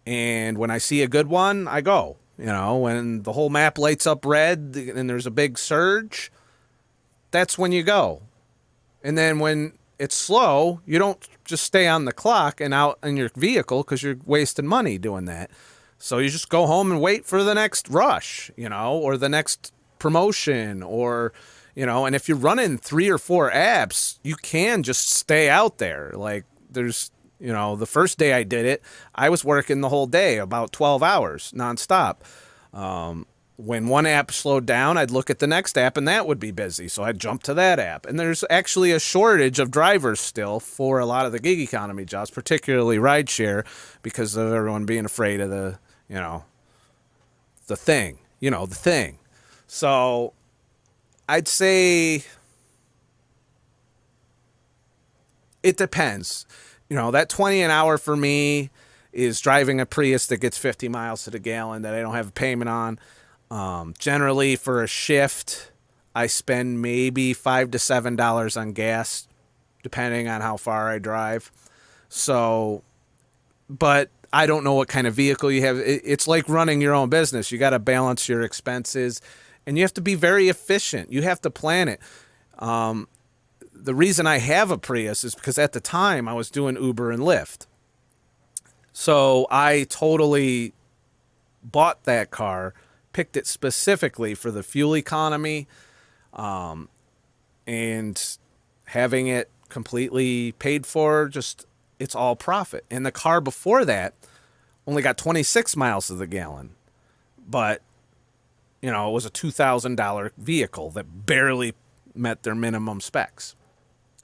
And when I see a good one, I go. When the whole map lights up red and there's a big surge, that's when you go. And then when it's slow, you don't just stay on the clock and out in your vehicle because you're wasting money doing that. So you just go home and wait for the next rush, or the next promotion or, and if you're running 3 or 4 apps, you can just stay out there. Like there's, the first day I did it, I was working the whole day, about 12 hours nonstop. When one app slowed down, I'd look at the next app and that would be busy. So I'd jump to that app. And there's actually a shortage of drivers still for a lot of the gig economy jobs, particularly rideshare, because of everyone being afraid of the thing. So I'd say it depends. That 20 an hour for me is driving a Prius that gets 50 miles to the gallon that I don't have a payment on. Generally for a shift, I spend maybe $5 to $7 on gas, depending on how far I drive. So, but I don't know what kind of vehicle you have. It's like running your own business. You got to balance your expenses, and you have to be very efficient. You have to plan it. The reason I have a Prius is because at the time I was doing Uber and Lyft. So I totally bought that car, picked it specifically for the fuel economy, and having it completely paid for, just it's all profit. And the car before that only got 26 miles to the gallon, but it was a $2,000 vehicle that barely met their minimum specs.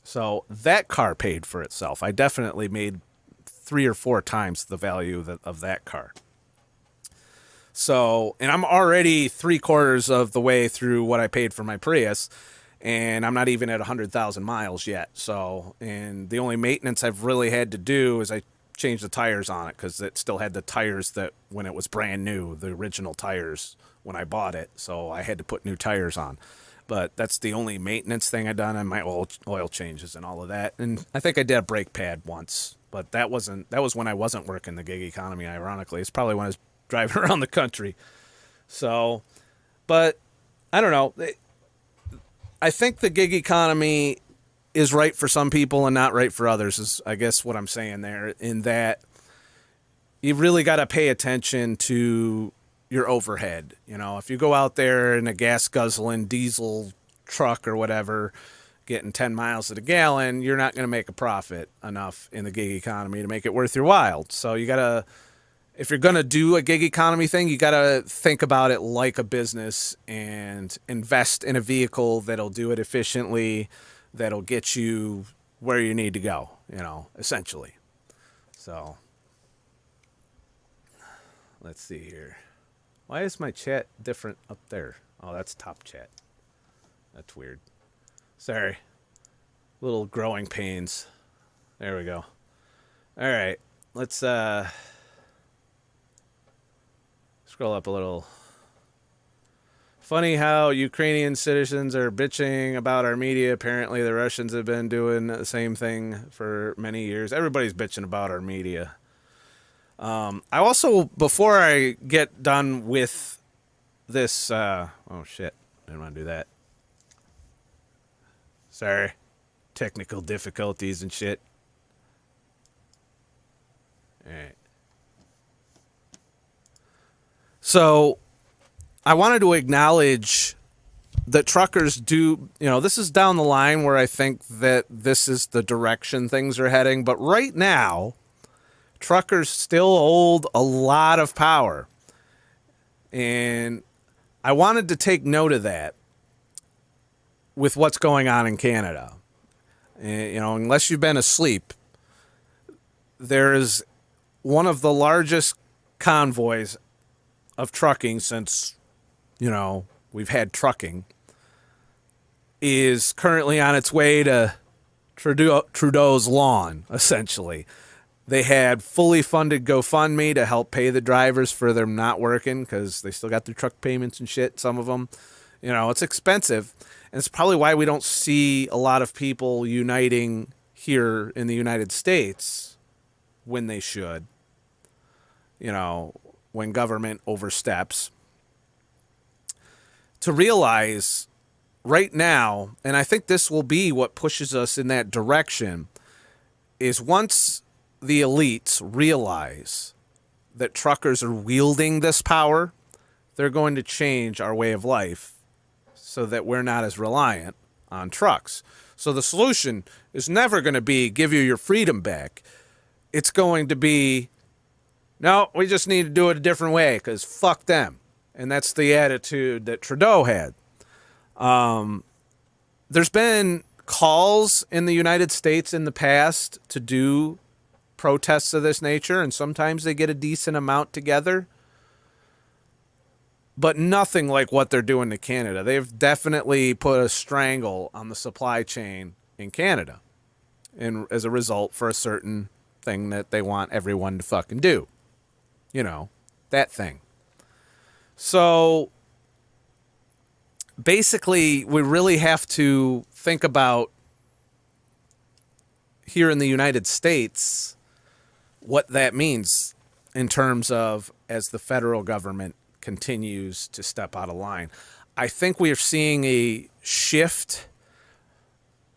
So that car paid for itself. I definitely made 3 or 4 times the value of that car. So, and I'm already 3/4 of the way through what I paid for my Prius, and I'm not even at 100,000 miles yet. So, and the only maintenance I've really had to do is I changed the tires on it because it still had the tires that when it was brand new, the original tires when I bought it. So I had to put new tires on. But that's the only maintenance thing I've done, and my oil changes and all of that. And I think I did a brake pad once, but that was when I wasn't working the gig economy, ironically. It's probably when I was driving around the country. So, but I don't know. I think the gig economy is right for some people and not right for others, is I guess what I'm saying there, in that you've really got to pay attention to your overhead. If you go out there in a gas guzzling diesel truck or whatever, getting 10 miles to the gallon, you're not going to make a profit enough in the gig economy to make it worth your while. So you got to, if you're going to do a gig economy thing, you got to think about it like a business and invest in a vehicle that'll do it efficiently, that'll get you where you need to go, essentially. So let's see here. Why is my chat different up there? Oh, that's top chat. That's weird. Sorry. Little growing pains. There we go. All right. Let's scroll up a little. Funny how Ukrainian citizens are bitching about our media. Apparently the Russians have been doing the same thing for many years. Everybody's bitching about our media. I also, before I get done with this, oh shit, I didn't want to do that. Sorry. Technical difficulties and shit. Alright. So, I wanted to acknowledge that truckers do, this is down the line where I think that this is the direction things are heading, but right now, truckers still hold a lot of power. And I wanted to take note of that with what's going on in Canada. Unless you've been asleep, there is one of the largest convoys of trucking since, we've had trucking, is currently on its way to Trudeau's lawn, essentially. They had fully funded GoFundMe to help pay the drivers for them not working because they still got their truck payments and shit, some of them. It's expensive. And it's probably why we don't see a lot of people uniting here in the United States when they should, when government oversteps. To realize right now, and I think this will be what pushes us in that direction, is once the elites realize that truckers are wielding this power, they're going to change our way of life so that we're not as reliant on trucks. So the solution is never going to be give you your freedom back. It's going to be, no, we just need to do it a different way because fuck them. And that's the attitude that Trudeau had. There's been calls in the United States in the past to do protests of this nature, and sometimes they get a decent amount together, but nothing like what they're doing to Canada. They've definitely put a strangle on the supply chain in Canada, and as a result, for a certain thing that they want everyone to fucking do, that thing. So basically, we really have to think about here in the United States what that means. in terms of as the federal government continues to step out of line. I think we are seeing a shift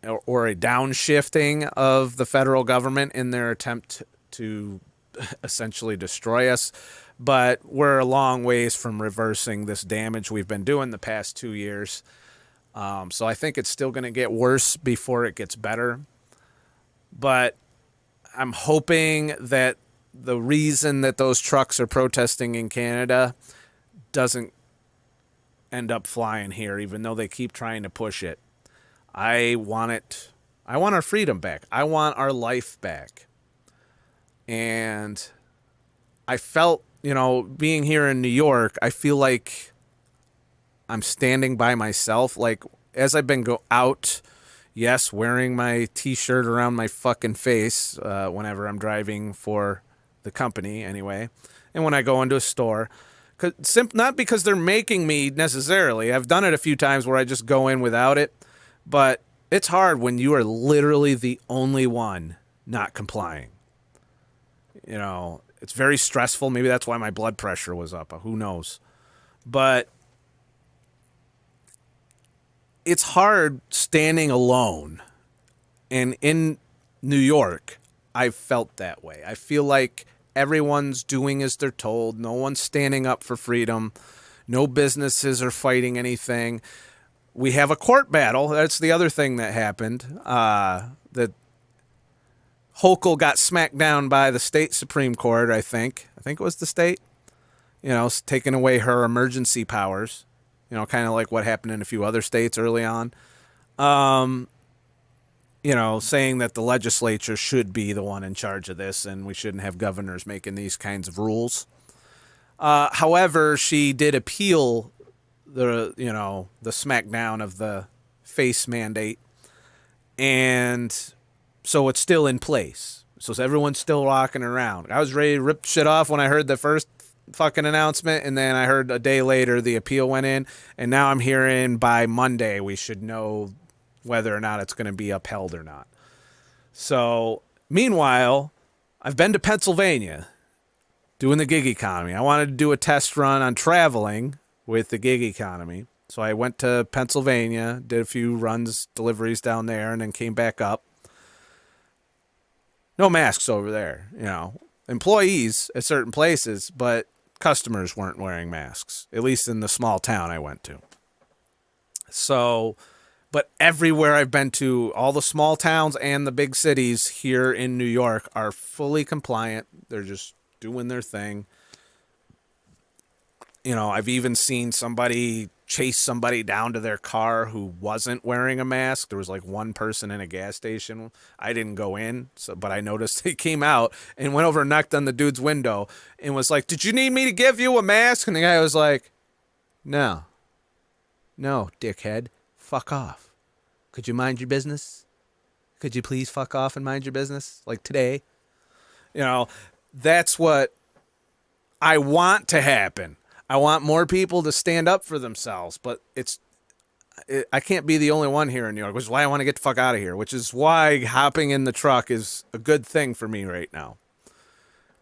or a downshifting of the federal government in their attempt to essentially destroy us. But we're a long ways from reversing this damage we've been doing the past 2 years. So I think it's still going to get worse before it gets better. But I'm hoping that the reason that those trucks are protesting in Canada doesn't end up flying here, even though they keep trying to push it. I want it. I want our freedom back. I want our life back. And I felt, being here in New York, I feel like I'm standing by myself. Like, as I've been out, yes, wearing my T-shirt around my fucking face whenever I'm driving for the company anyway. And when I go into a store, not because they're making me necessarily. I've done it a few times where I just go in without it. But it's hard when you are literally the only one not complying. It's very stressful. Maybe that's why my blood pressure was up. Who knows? But it's hard standing alone. And in New York, I've felt that way. I feel like everyone's doing as they're told. No one's standing up for freedom. No businesses are fighting anything. We have a court battle. That's the other thing that happened. That Hochul got smacked down by the state Supreme Court, I think. I think it was the state. Taking away her emergency powers. Kind of like what happened in a few other states early on. Saying that the legislature should be the one in charge of this and we shouldn't have governors making these kinds of rules. However, she did appeal the smackdown of the face mandate. And so it's still in place. So everyone's still rocking around. I was ready to rip shit off when I heard the first fucking announcement. And then I heard a day later the appeal went in. And now I'm hearing by Monday we should know whether or not it's going to be upheld or not. So meanwhile, I've been to Pennsylvania doing the gig economy. I wanted to do a test run on traveling with the gig economy. So I went to Pennsylvania, did a few runs, deliveries down there, and then came back up. No masks over there, employees at certain places, but customers weren't wearing masks, at least in the small town I went to. So, but everywhere I've been to, all the small towns and the big cities here in New York are fully compliant. They're just doing their thing. I've even seen somebody chase somebody down to their car who wasn't wearing a mask. There was like one person in a gas station. I didn't go in, but I noticed he came out and went over and knocked on the dude's window and was like, "Did you need me to give you a mask?" And the guy was like, No, dickhead. Fuck off. Could you mind your business? Could you please fuck off and mind your business? Like today. That's what I want to happen. I want more people to stand up for themselves, but I can't be the only one here in New York, which is why I want to get the fuck out of here, which is why hopping in the truck is a good thing for me right now.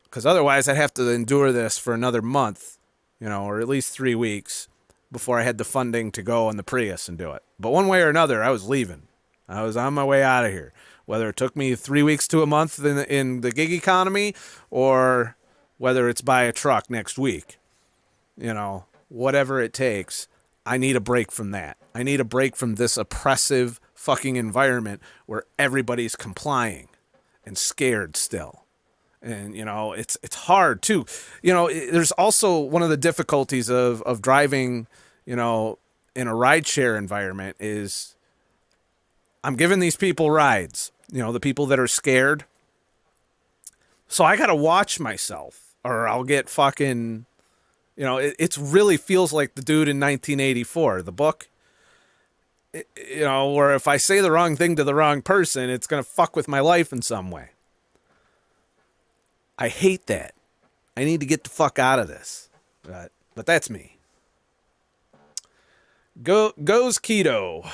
Because otherwise I'd have to endure this for another month, or at least 3 weeks before I had the funding to go in the Prius and do it. But one way or another, I was leaving. I was on my way out of here. Whether it took me 3 weeks to a month in the gig economy or whether it's by a truck next week. Whatever it takes, I need a break from that. I need a break from this oppressive fucking environment where everybody's complying and scared still. And, it's hard too. There's also one of the difficulties of driving, in a rideshare environment is I'm giving these people rides, the people that are scared. So I got to watch myself or I'll get fucking... it really feels like the dude in 1984, the book, where if I say the wrong thing to the wrong person, it's going to fuck with my life in some way. I hate that. I need to get the fuck out of this. But that's me. Goes keto.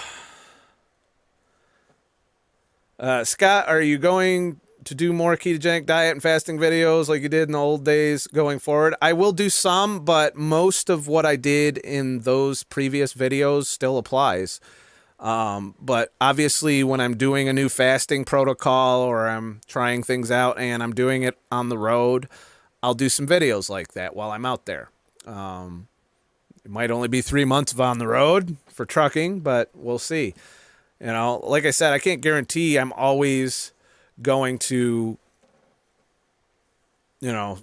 Scott, are you going to do more ketogenic diet and fasting videos like you did in the old days going forward. I will do some, but most of what I did in those previous videos still applies. But obviously when I'm doing a new fasting protocol or I'm trying things out and I'm doing it on the road, I'll do some videos like that while I'm out there. It might only be 3 months of on the road for trucking, but we'll see. You know, like I said, I can't guarantee I'm always going to, you know,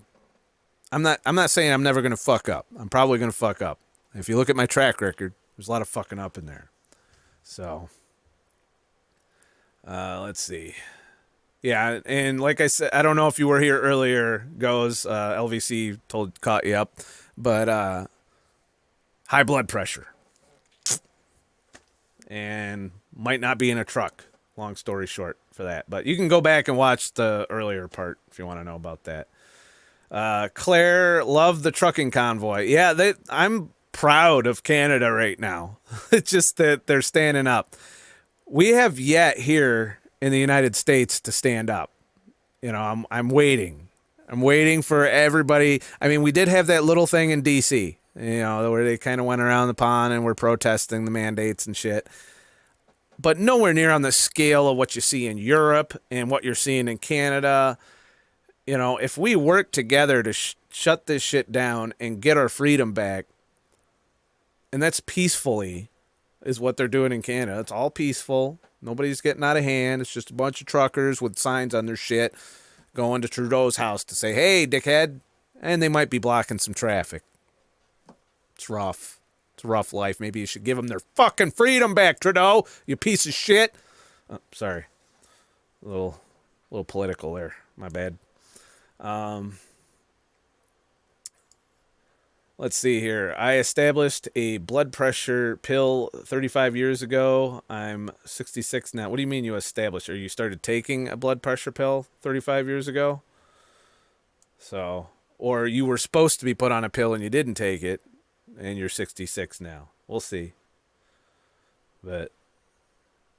I'm not saying I'm never going to fuck up. I'm probably going to fuck up. If you look at my track record, there's a lot of fucking up in there. So, let's see. Yeah, and like I said, I don't know if you were here earlier, LVC caught you up, but high blood pressure. And might not be in a truck, long story short for that. But you can go back and watch the earlier part if you want to know about that. Claire loved the trucking convoy. Yeah, I'm proud of Canada right now. It's just that they're standing up. We have yet here in the United States to stand up. You know, I'm waiting. I'm waiting for everybody. I mean, we did have that little thing in DC, you know, where they kind of went around the pond and were protesting the mandates and shit. But nowhere near on the scale of what you see in Europe and what you're seeing in Canada. You know, if we work together to shut this shit down and get our freedom back, and that's peacefully, is what they're doing in Canada. It's all peaceful. Nobody's getting out of hand. It's just a bunch of truckers with signs on their shit going to Trudeau's house to say, hey, dickhead. And they might be blocking some traffic. It's rough. It's a rough life. Maybe you should give them their fucking freedom back, Trudeau, you piece of shit. Oh, sorry. A little political there. My bad. Let's see here. I established a blood pressure pill 35 years ago. I'm 66 now. What do you mean you established? Or you started taking a blood pressure pill 35 years ago? So, or you were supposed to be put on a pill and you didn't take it, and you're 66 now. We'll see. But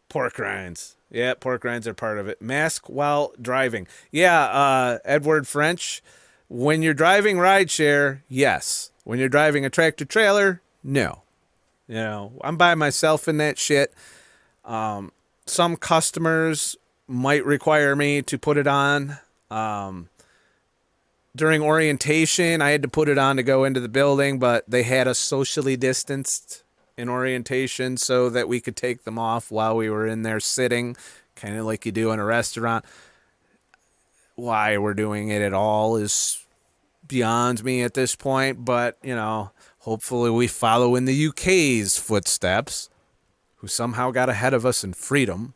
pork rinds. Yeah, pork rinds are part of it. Mask while driving. Yeah, Edward French. When you're driving rideshare, yes. When you're driving a tractor trailer, no. You know, I'm by myself in that shit. Some customers might require me to put it on. During orientation, I had to put it on to go into the building, but they had us socially distanced in orientation so that we could take them off while we were in there sitting, kind of like you do in a restaurant. Why we're doing it at all is beyond me at this point, but, you know, hopefully we follow in the UK's footsteps, who somehow got ahead of us in freedom.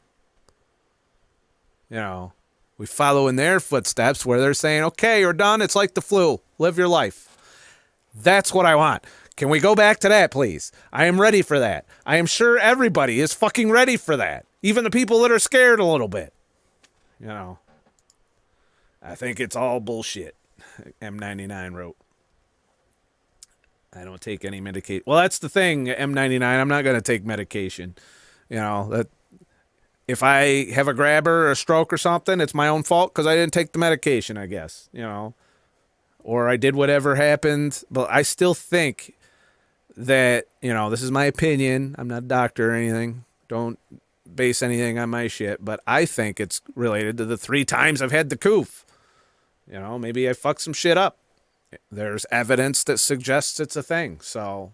You know, we follow in their footsteps where they're saying, okay, you're done. It's like the flu. Live your life. That's what I want. Can we go back to that, please? I am ready for that. I am sure everybody is fucking ready for that. Even the people that are scared a little bit. You know, I think it's all bullshit. M99 wrote. I don't take any medication. Well, that's the thing, M99. I'm not going to take medication. You know, that if I have a grabber or a stroke or something, it's my own fault because I didn't take the medication, I guess. You know, or I did whatever happened. But I still think that, you know, this is my opinion. I'm not a doctor or anything. Don't base anything on my shit. But I think it's related to the 3 times I've had the coof. You know, maybe I fucked some shit up. There's evidence that suggests it's a thing. So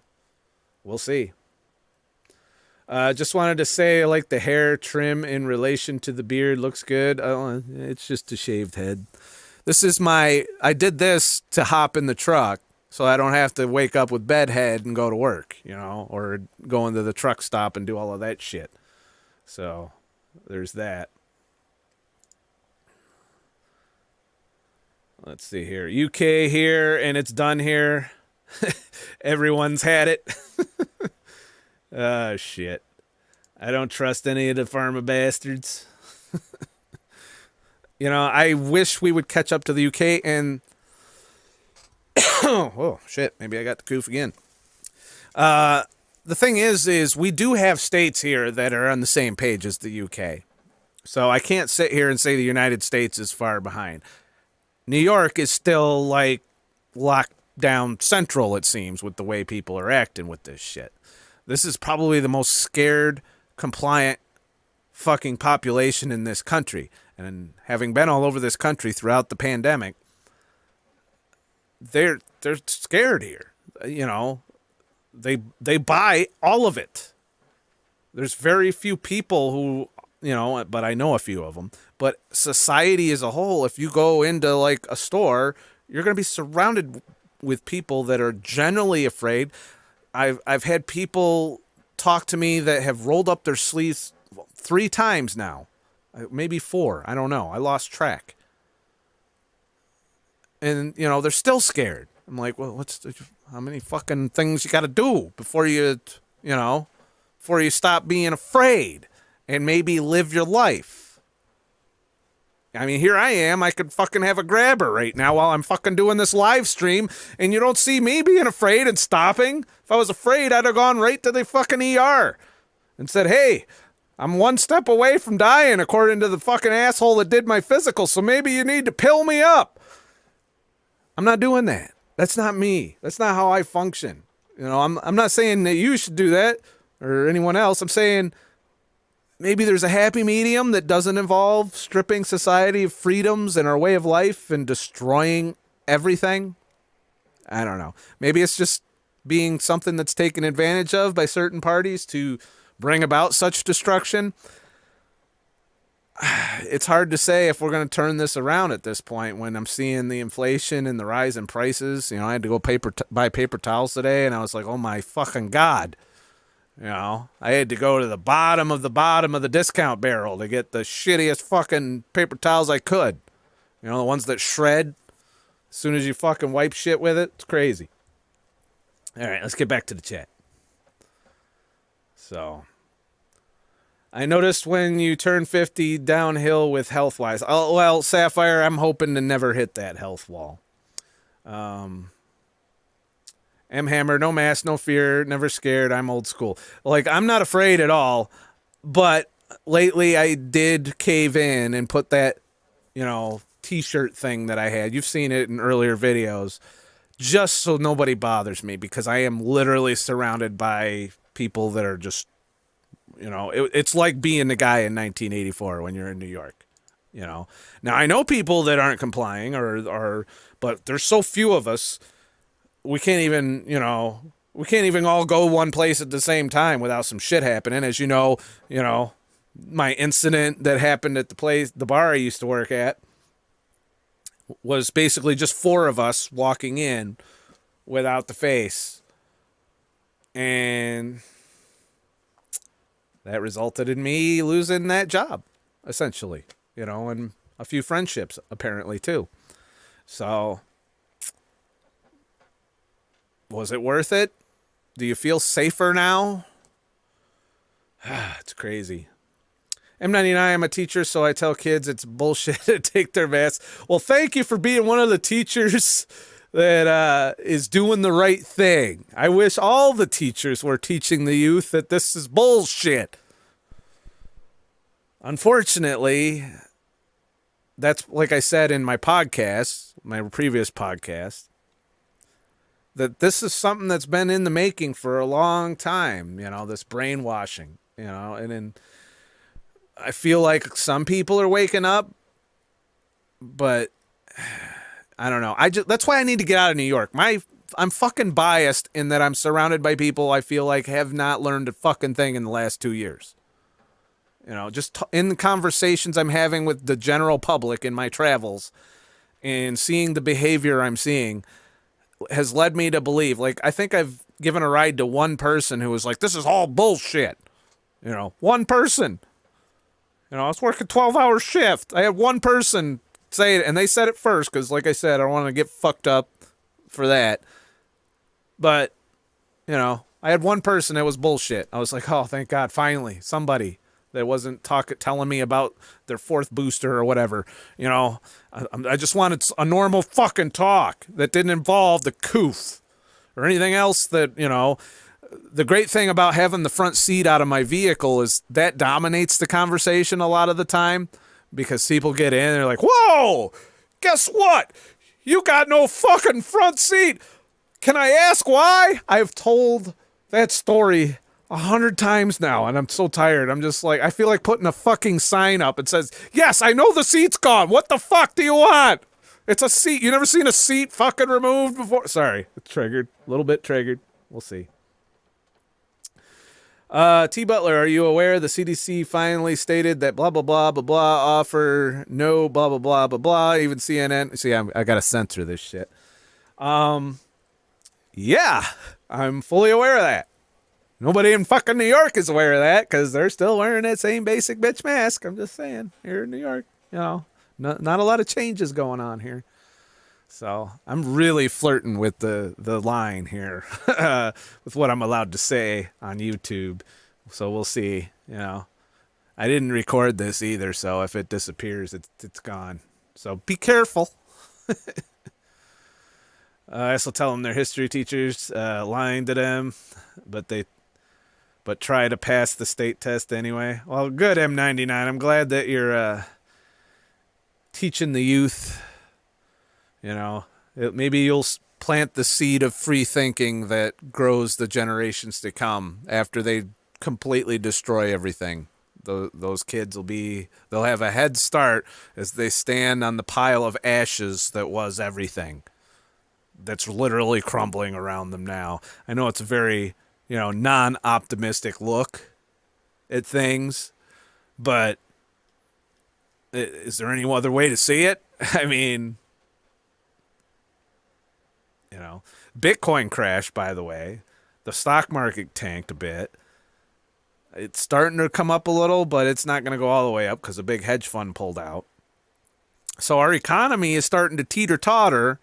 we'll see. Just wanted to say I like the hair trim in relation to the beard. Looks good. It's just a shaved head. I did this to hop in the truck so I don't have to wake up with bedhead and go to work, you know, or go into the truck stop and do all of that shit. So there's that. Let's see here. UK here, and it's done here. Everyone's had it. Oh, shit. I don't trust any of the pharma bastards. You know, I wish we would catch up to the UK and... oh, shit. Maybe I got the coof again. The thing is we do have states here that are on the same page as the UK. So I can't sit here and say the United States is far behind. New York is still like locked down central, it seems, with the way people are acting with this shit. This is probably the most scared, compliant fucking population in this country. And having been all over this country throughout the pandemic, they're scared here. You know, they buy all of it. There's very few people who, you know, but I know a few of them. But society as a whole, if you go into like a store, you're going to be surrounded with people that are generally afraid. I've had people talk to me that have rolled up their sleeves 3 times now, maybe 4. I don't know. I lost track. And, you know, they're still scared. I'm like, well, how many fucking things you got to do before you stop being afraid and maybe live your life? I mean, here I am. I could fucking have a grabber right now while I'm fucking doing this live stream, and you don't see me being afraid and stopping. If I was afraid, I'd have gone right to the fucking ER and said, hey, I'm 1 step away from dying according to the fucking asshole that did my physical, so maybe you need to pill me up. I'm not doing that. That's not me. That's not how I function. You know, I'm not saying that you should do that or anyone else. I'm saying maybe there's a happy medium that doesn't involve stripping society of freedoms and our way of life and destroying everything. I don't know. Maybe it's just being something that's taken advantage of by certain parties to bring about such destruction. It's hard to say if we're going to turn this around at this point when I'm seeing the inflation and the rise in prices. You know, I had to go buy paper towels today, and I was like, oh my fucking God. You know, I had to go to the bottom of the discount barrel to get the shittiest fucking paper towels I could. You know, the ones that shred as soon as you fucking wipe shit with it. It's crazy. All right, let's get back to the chat. So, I noticed when you turn 50 downhill with health-wise. Oh, well, Sapphire, I'm hoping to never hit that health wall. M-Hammer, no mask, no fear, never scared, I'm old school. Like, I'm not afraid at all, but lately I did cave in and put that, you know, t-shirt thing that I had. You've seen it in earlier videos, just so nobody bothers me, because I am literally surrounded by people that are just, you know, it's like being the guy in 1984 when you're in New York, you know. Now, I know people that aren't complying, but there's so few of us. We can't even all go one place at the same time without some shit happening. As you know, my incident that happened at the bar I used to work at was basically just 4 of us walking in without the face. And that resulted in me losing that job, essentially, you know, and a few friendships apparently too. So, was it worth it? Do you feel safer now? It's crazy. M99, I'm a teacher, so I tell kids it's bullshit to take their masks. Well, thank you for being one of the teachers that is doing the right thing. I wish all the teachers were teaching the youth that this is bullshit. Unfortunately, that's like I said in my podcast, my previous podcast, that this is something that's been in the making for a long time, you know, this brainwashing, you know, and then I feel like some people are waking up, but I don't know. That's why I need to get out of New York. I'm fucking biased in that I'm surrounded by people I feel like have not learned a fucking thing in the last 2 years. You know, just in the conversations I'm having with the general public in my travels and seeing the behavior I'm seeing has led me to believe, like, I think I've given a ride to one person who was like, this is all bullshit. You know, one person. You know, I was working 12-hour shift. I had one person say it, and they said it first, because, like I said, I don't want to get fucked up for that. But, you know, I had one person that was bullshit. I was like, oh, thank God, finally, somebody that wasn't telling me about their 4th booster or whatever. You know, I just wanted a normal fucking talk that didn't involve the coof or anything else that, you know, the great thing about having the front seat out of my vehicle is that dominates the conversation a lot of the time, because people get in and they're like, whoa, guess what? You got no fucking front seat. Can I ask why? I've told that story 100 times now, and I'm so tired. I'm just like, I feel like putting a fucking sign up. It says, yes, I know the seat's gone. What the fuck do you want? It's a seat. You never seen a seat fucking removed before? Sorry, it's triggered. A little bit triggered. We'll see. T. Butler, are you aware the CDC finally stated that blah, blah, blah, blah, blah, offer no blah, blah, blah, blah, blah, even CNN. See, I got to censor this shit. Yeah, I'm fully aware of that. Nobody in fucking New York is aware of that because they're still wearing that same basic bitch mask. I'm just saying, here in New York, you know, not a lot of changes going on here. So I'm really flirting with the line here with what I'm allowed to say on YouTube. So we'll see, you know. I didn't record this either, so if it disappears, it's gone. So be careful. I also tell them their history teachers lying to them, but try to pass the state test anyway. Well, good, M99. I'm glad that you're teaching the youth. You know, maybe you'll plant the seed of free thinking that grows the generations to come after they completely destroy everything. Those kids they'll have a head start as they stand on the pile of ashes that was everything. That's literally crumbling around them now. I know it's a very, you know, non-optimistic look at things, but is there any other way to see it? I mean, you know, Bitcoin crashed, by the way. The stock market tanked a bit. It's starting to come up a little, but it's not going to go all the way up because a big hedge fund pulled out. So our economy is starting to teeter-totter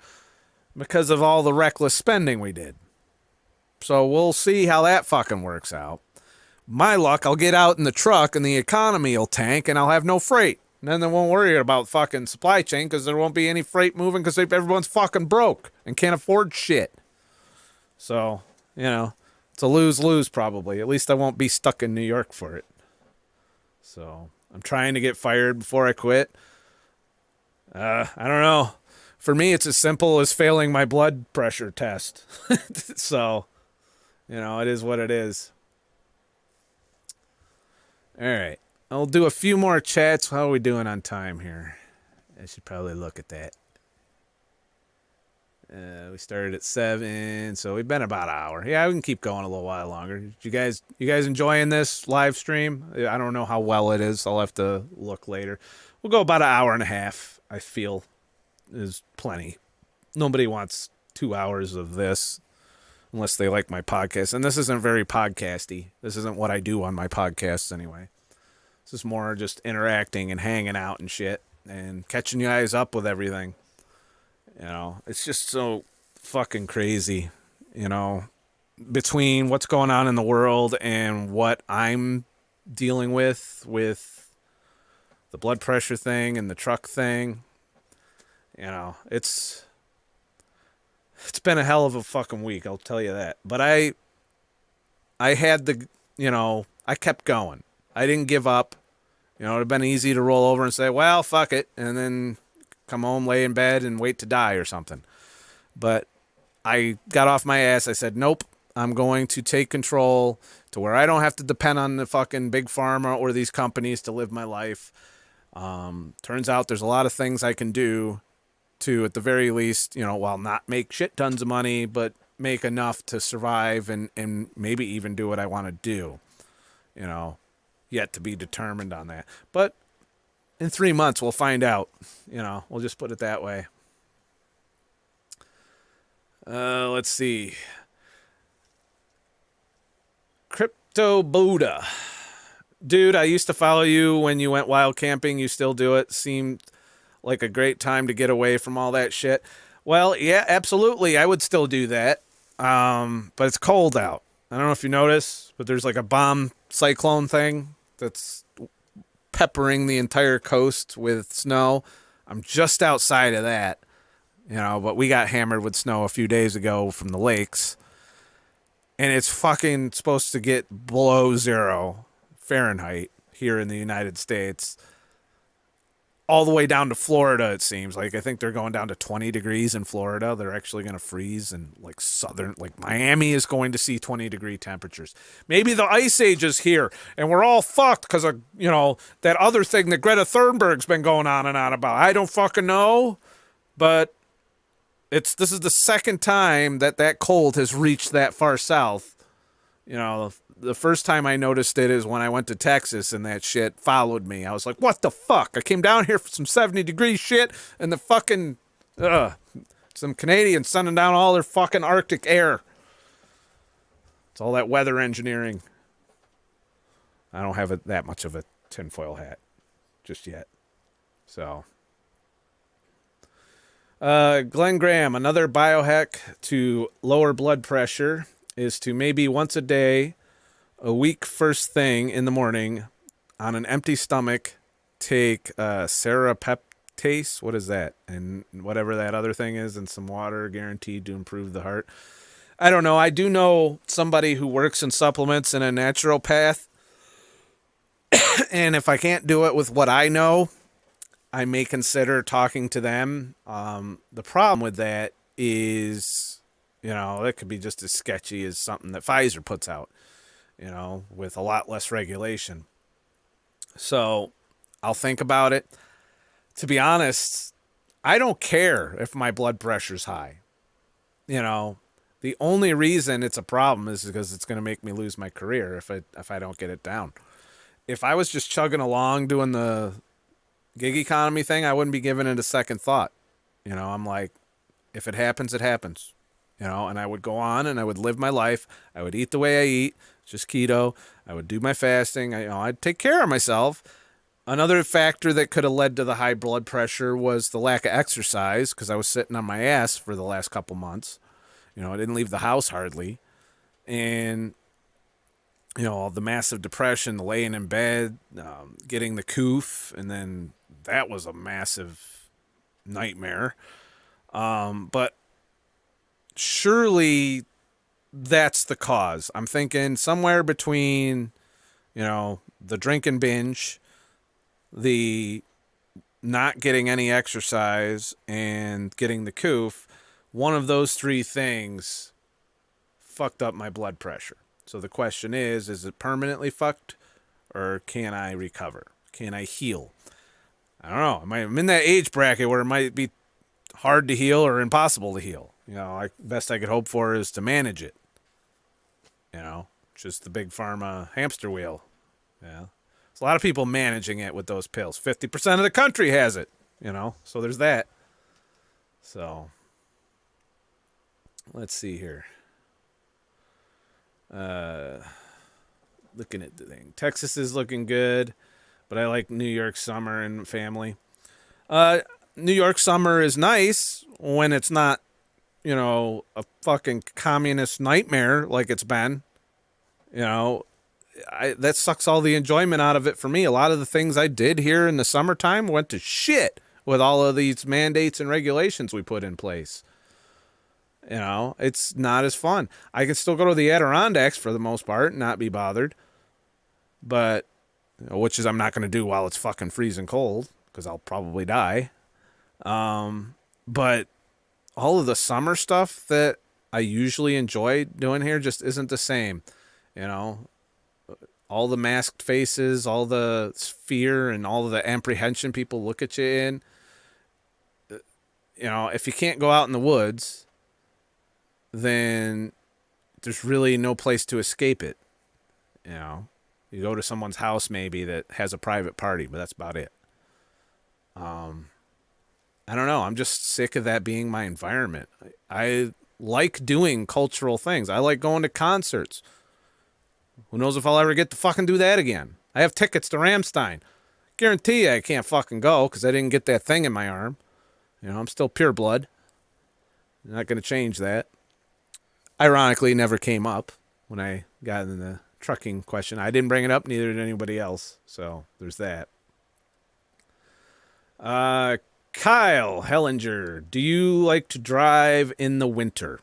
because of all the reckless spending we did. So we'll see how that fucking works out. My luck, I'll get out in the truck and the economy will tank and I'll have no freight. And then they won't worry about fucking supply chain because there won't be any freight moving because everyone's fucking broke and can't afford shit. So, you know, it's a lose-lose probably. At least I won't be stuck in New York for it. So I'm trying to get fired before I quit. I don't know. For me, it's as simple as failing my blood pressure test. So, you know, it is what it is. All right. I'll do a few more chats. How are we doing on time here? I should probably look at that. We started at 7, so we've been about an hour. Yeah, we can keep going a little while longer. You guys enjoying this live stream? I don't know how well it is. I'll have to look later. We'll go about an hour and a half, I feel, is plenty. Nobody wants 2 hours of this unless they like my podcast. And this isn't very podcasty. This isn't what I do on my podcasts anyway. This is more just interacting and hanging out and shit and catching you guys up with everything. You know, it's just so fucking crazy, you know, between what's going on in the world and what I'm dealing with the blood pressure thing and the truck thing. You know, it's been a hell of a fucking week, I'll tell you that. But I had I kept going. I didn't give up. You know, it would have been easy to roll over and say, well, fuck it, and then come home, lay in bed, and wait to die or something. But I got off my ass. I said, nope, I'm going to take control to where I don't have to depend on the fucking big pharma or these companies to live my life. Turns out there's a lot of things I can do to, at the very least, you know, while not make shit tons of money, but make enough to survive and maybe even do what I want to do. You know, yet to be determined on that. But in 3 months, we'll find out. You know, we'll just put it that way. Let's see. Crypto Buddha. Dude, I used to follow you when you went wild camping. You still do it. Seemed like a great time to get away from all that shit. Well, yeah, absolutely. I would still do that. But it's cold out. I don't know if you notice, but there's like a bomb cyclone thing that's peppering the entire coast with snow. I'm just outside of that, you know, but we got hammered with snow a few days ago from the lakes. and it's fucking supposed to get below 0 Fahrenheit here in the United States, all the way down to Florida, it seems. Like, I think they're going down to 20 degrees in Florida. They're actually going to freeze. And, like, like, Miami is going to see 20-degree temperatures. Maybe the Ice Age is here, and we're all fucked because of, that other thing that Greta Thunberg's been going on and on about. I don't fucking know, but this is the second time that cold has reached that far south. The first time I noticed it is when I went to Texas and that shit followed me. I was like, what the fuck? I came down here for some 70-degree shit and the fucking, some Canadians sending down all their fucking Arctic air. It's all that weather engineering. I don't have that much of a tinfoil hat just yet. So, Glenn Graham, another biohack to lower blood pressure is to maybe once a day, a week first thing in the morning, on an empty stomach, take serapeptase, what is that? And whatever that other thing is, and some water, guaranteed to improve the heart. I don't know. I do know somebody who works in supplements and a naturopath. And if I can't do it with what I know, I may consider talking to them. The problem with that is, it could be just as sketchy as something that Pfizer puts out, with a lot less regulation. So I'll think about it. To be honest, I don't care if my blood pressure's high. The only reason it's a problem is because it's going to make me lose my career if I don't get it down. If I was just chugging along doing the gig economy thing, I wouldn't be giving it a second thought. I'm like, if it happens, it happens. And I would go on and I would live my life. I would eat the way I eat, just keto. I would do my fasting. I'd take care of myself. Another factor that could have led to the high blood pressure was the lack of exercise, because I was sitting on my ass for the last couple months. I didn't leave the house hardly. And, all the massive depression, the laying in bed, getting the coof, and then that was a massive nightmare. But surely that's the cause. I'm thinking somewhere between, the drinking binge, the not getting any exercise, and getting the coof. One of those three things fucked up my blood pressure. So the question is it permanently fucked, or can I recover? Can I heal? I don't know. I'm in that age bracket where it might be hard to heal or impossible to heal. Best I could hope for is to manage it. Just the big pharma hamster wheel. Yeah. There's a lot of people managing it with those pills. 50% of the country has it, so there's that. So, let's see here. Looking at the thing. Texas is looking good, but I like New York summer and family. New York summer is nice when it's not, a fucking communist nightmare like it's been. That sucks all the enjoyment out of it for me. A lot of the things I did here in the summertime went to shit with all of these mandates and regulations we put in place. It's not as fun. I can still go to the Adirondacks for the most part and not be bothered. But, which is I'm not going to do while it's fucking freezing cold, because I'll probably die. But all of the summer stuff that I usually enjoy doing here just isn't the same. All the masked faces, all the fear and all of the apprehension people look at you in. If you can't go out in the woods, then there's really no place to escape it. You go to someone's house maybe that has a private party, but that's about it. I don't know. I'm just sick of that being my environment. I like doing cultural things. I like going to concerts. Who knows if I'll ever get to fucking do that again. I have tickets to Rammstein. Guarantee you I can't fucking go because I didn't get that thing in my arm. I'm still pure blood. I'm not going to change that. Ironically, never came up when I got in the trucking question. I didn't bring it up, neither did anybody else. So there's that. Kyle Hellinger, do you like to drive in the winter?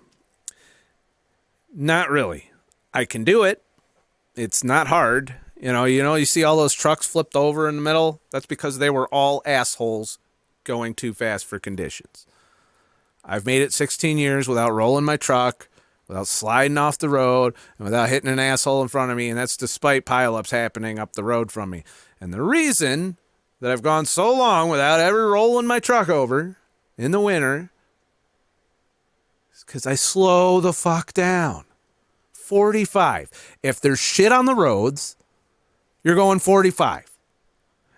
Not really. I can do it. It's not hard. You see all those trucks flipped over in the middle? That's because they were all assholes going too fast for conditions. I've made it 16 years without rolling my truck, without sliding off the road, and without hitting an asshole in front of me, and that's despite pileups happening up the road from me. And the reason that I've gone so long without ever rolling my truck over in the winter is because I slow the fuck down. 45. If there's shit on the roads, you're going 45.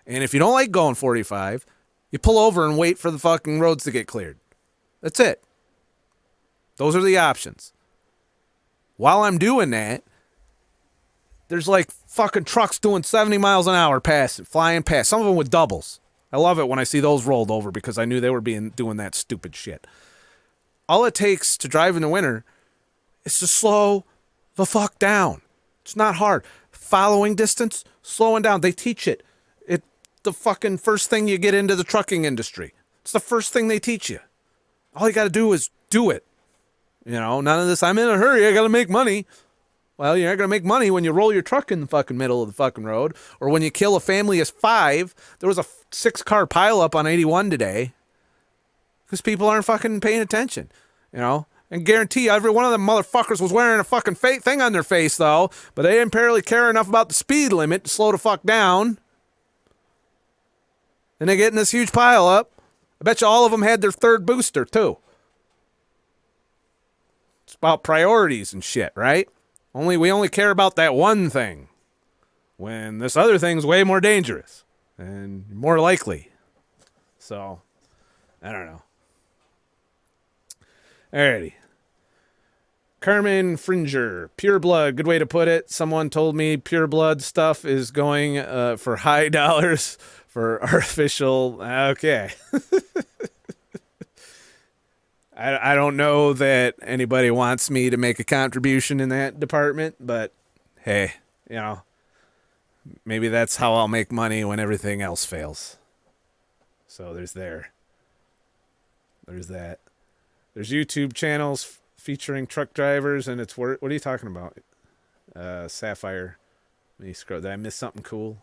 And if you don't like going 45, you pull over and wait for the fucking roads to get cleared. That's it. Those are the options. While I'm doing that, there's like fucking trucks doing 70 miles an hour flying past. Some of them with doubles. I love it when I see those rolled over because I knew they were doing that stupid shit. All it takes to drive in the winter is to slow the fuck down. It's not hard. Following distance, slowing down. They teach it. It's the fucking first thing you get into the trucking industry. It's the first thing they teach you. All you got to do is do it. None of this, I'm in a hurry, I got to make money. Well, you're not going to make money when you roll your truck in the fucking middle of the fucking road, or when you kill a family of 5. There was a 6-car pileup on 81 today because people aren't fucking paying attention, And guarantee every one of them motherfuckers was wearing a fucking thing on their face, though, but they didn't apparently care enough about the speed limit to slow the fuck down. And they get in this huge pileup. I bet you all of them had their 3rd booster, too. It's about priorities and shit, right? We only care about that one thing, when this other thing's way more dangerous and more likely. So, I don't know. Alrighty. Carmen Fringer, pure blood, good way to put it. Someone told me pure blood stuff is going for high dollars for artificial. Okay. I don't know that anybody wants me to make a contribution in that department, but hey, maybe that's how I'll make money when everything else fails. So there's that. There's YouTube channels featuring truck drivers, and it's what are you talking about? Sapphire. Let me scroll. Did I miss something cool?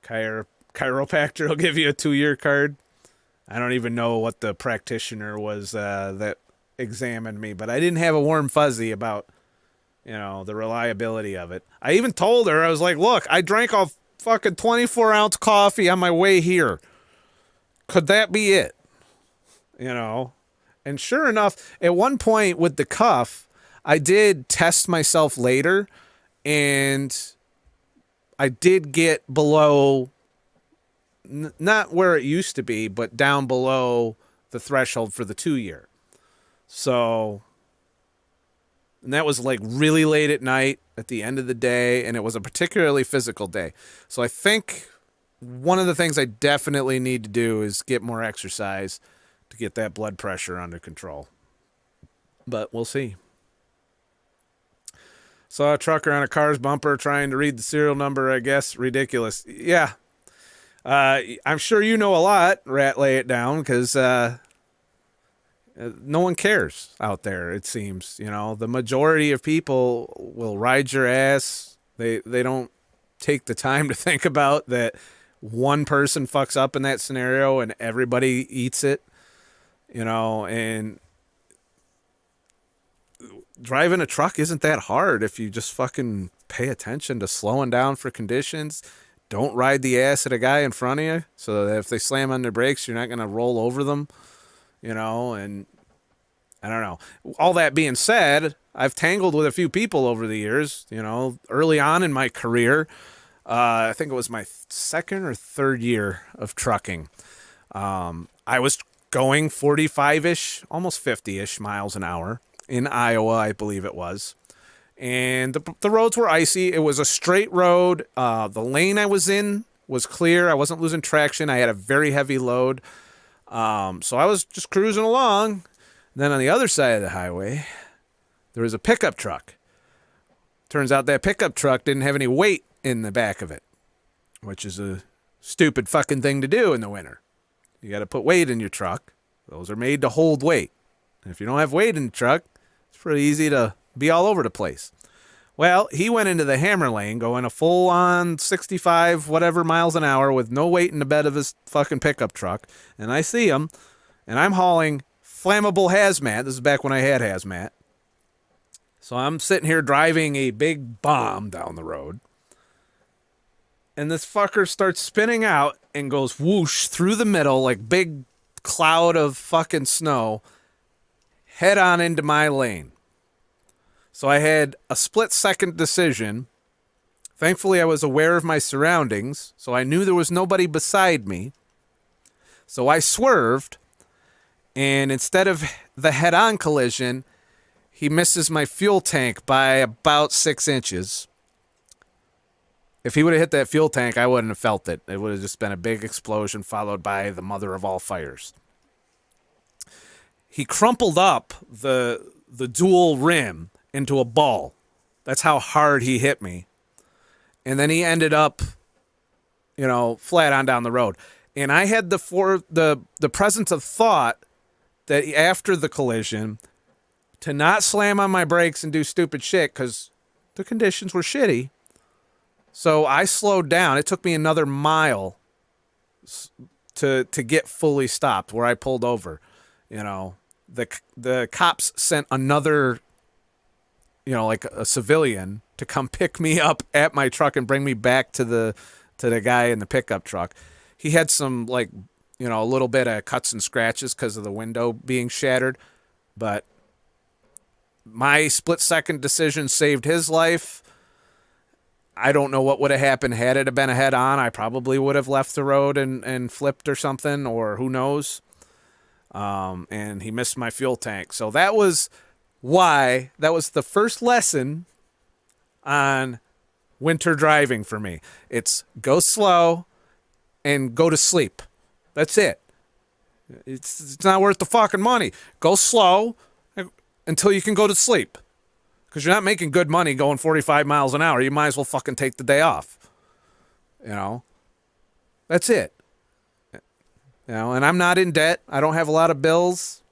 Chiropractor will give you a 2-year card. I don't even know what the practitioner was that examined me, but I didn't have a warm fuzzy about, the reliability of it. I even told her, I was like, look, I drank a fucking 24-ounce coffee on my way here. Could that be it? And sure enough, at one point with the cuff, I did test myself later, and I did get below, not where it used to be, but down below the threshold for the 2-year. So, and that was like really late at night at the end of the day, and it was a particularly physical day. So I think one of the things I definitely need to do is get more exercise to get that blood pressure under control. But we'll see. Saw a trucker on a car's bumper trying to read the serial number, I guess. Ridiculous. Yeah. I'm sure you know a lot, Rat Lay It Down, because no one cares out there, it seems. The majority of people will ride your ass. They don't take the time to think about that one person fucks up in that scenario and everybody eats it. And driving a truck isn't that hard if you just fucking pay attention to slowing down for conditions. Don't ride the ass at a guy in front of you so that if they slam on their brakes, you're not going to roll over them, and I don't know. All that being said, I've tangled with a few people over the years, early on in my career. I think it was my 2nd or 3rd year of trucking. I was going 45-ish, almost 50-ish miles an hour in Iowa, I believe it was. And the roads were icy. It was a straight road. The lane I was in was clear. I wasn't losing traction. I had a very heavy load. So I was just cruising along. And then on the other side of the highway, there was a pickup truck. Turns out that pickup truck didn't have any weight in the back of it, which is a stupid fucking thing to do in the winter. You got to put weight in your truck. Those are made to hold weight. And if you don't have weight in the truck, it's pretty easy to be all over the place. Well, he went into the hammer lane going a full-on 65 whatever miles an hour with no weight in the bed of his fucking pickup truck. And I see him, and I'm hauling flammable hazmat. This is back when I had hazmat. So I'm sitting here driving a big bomb down the road. And this fucker starts spinning out and goes whoosh through the middle like big cloud of fucking snow head on into my lane. So I had a split-second decision. Thankfully, I was aware of my surroundings, so I knew there was nobody beside me. So I swerved, and instead of the head-on collision, he misses my fuel tank by about 6 inches. If he would have hit that fuel tank, I wouldn't have felt it. It would have just been a big explosion followed by the mother of all fires. He crumpled up the dual rim into a ball. That's how hard he hit me. And then he ended up, flat on down the road. And I had the presence of thought that after the collision to not slam on my brakes and do stupid shit because the conditions were shitty. So I slowed down. It took me another mile to get fully stopped where I pulled over. The cops sent another, like a civilian to come pick me up at my truck and bring me back to the guy in the pickup truck. He had some a little bit of cuts and scratches because of the window being shattered, but my split-second decision saved his life. I don't know what would have happened had it been a head-on. I probably would have left the road and flipped or something, or who knows. And he missed my fuel tank. So that was the first lesson on winter driving for me. It's go slow and go to sleep. That's it. It's not worth the fucking money. Go slow until you can go to sleep. Because you're not making good money going 45 miles an hour. You might as well fucking take the day off. That's it. And I'm not in debt. I don't have a lot of bills.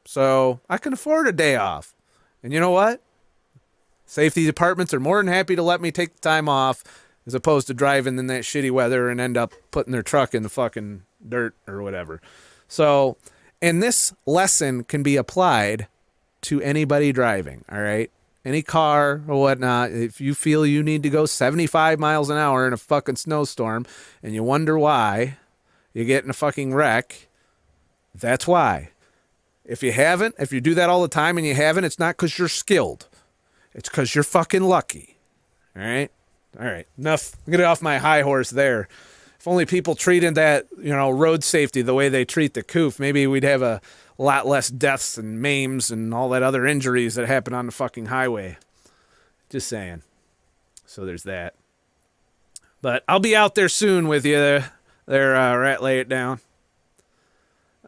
So I can afford a day off. And you know what? Safety departments are more than happy to let me take the time off as opposed to driving in that shitty weather and end up putting their truck in the fucking dirt or whatever. So, and this lesson can be applied to anybody driving, all right? Any car or whatnot. If you feel you need to go 75 miles an hour in a fucking snowstorm and you wonder why you get in a fucking wreck, that's why. If you do that all the time and you haven't, it's not because you're skilled. It's because you're fucking lucky. All right? All right. Enough. Get off my high horse there. If only people treated that, road safety the way they treat the coof, maybe we'd have a lot less deaths and maims and all that other injuries that happen on the fucking highway. Just saying. So there's that. But I'll be out there soon with you there, Rat Lay It Down.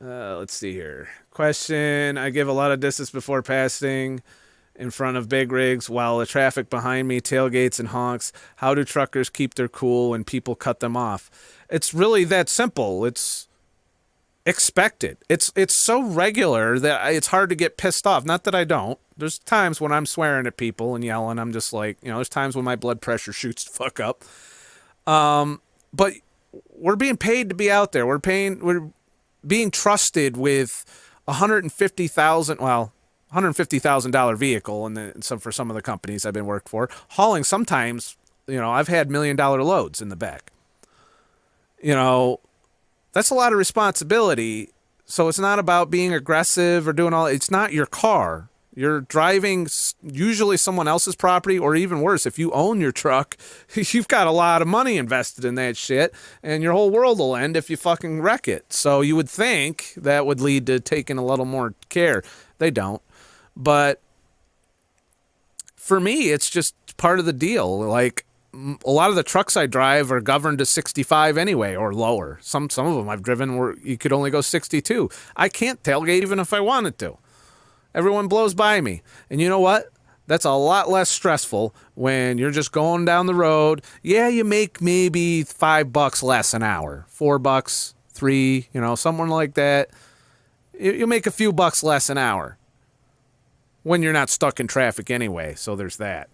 Let's see here. Question. I give a lot of distance before passing in front of big rigs while the traffic behind me tailgates and honks. How do truckers keep their cool when people cut them off? It's really that simple. It's expected. It's so regular that it's hard to get pissed off. Not that I don't. There's times when I'm swearing at people and yelling. I'm just like, there's times when my blood pressure shoots the fuck up. But we're being paid to be out there. We're being trusted with $150,000 vehicle, and for some of the companies I've been worked for, hauling sometimes, I've had $1 million loads in the back. That's a lot of responsibility. So it's not about being aggressive or doing it's not your car. You're driving usually someone else's property, or even worse, if you own your truck, you've got a lot of money invested in that shit, and your whole world will end if you fucking wreck it. So you would think that would lead to taking a little more care. They don't. But for me, it's just part of the deal. Like, a lot of the trucks I drive are governed to 65 anyway, or lower. Some of them I've driven where you could only go 62. I can't tailgate even if I wanted to. Everyone blows by me. And you know what? That's a lot less stressful when you're just going down the road. Yeah, you make maybe $5 less an hour. $4, $3, somewhere like that. You make a few bucks less an hour. when you're not stuck in traffic anyway. So there's that.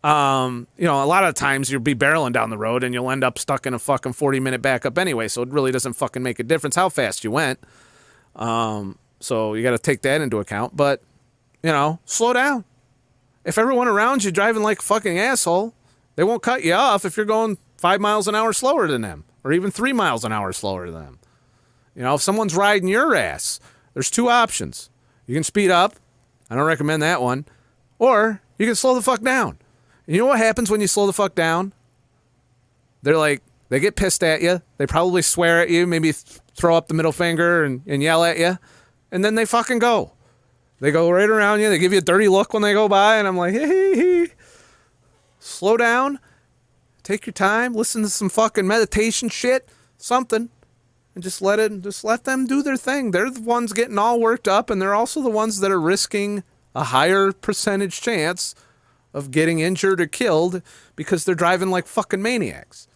You know, a lot of times you'll be barreling down the road and you'll end up stuck in a fucking 40-minute backup anyway. So it really doesn't fucking make a difference how fast you went. So you got to take that into account. But, you know, slow down. If everyone around you driving like a fucking asshole, they won't cut you off if you're going 5 miles an hour slower than them, or even 3 miles an hour slower than them. You know, if someone's riding your ass, there's two options. You can speed up. I don't recommend that one. Or you can slow the fuck down. You know what happens when you slow the fuck down? They get pissed at you. They probably swear at you, maybe throw up the middle finger and yell at you. And then they fucking go. They go right around you. They give you a dirty look when they go by. And I'm like, hey. Slow down. Take your time. Listen to some fucking meditation shit. Something. And just let them do their thing. They're the ones getting all worked up. And they're also the ones that are risking a higher percentage chance of getting injured or killed because they're driving like fucking maniacs.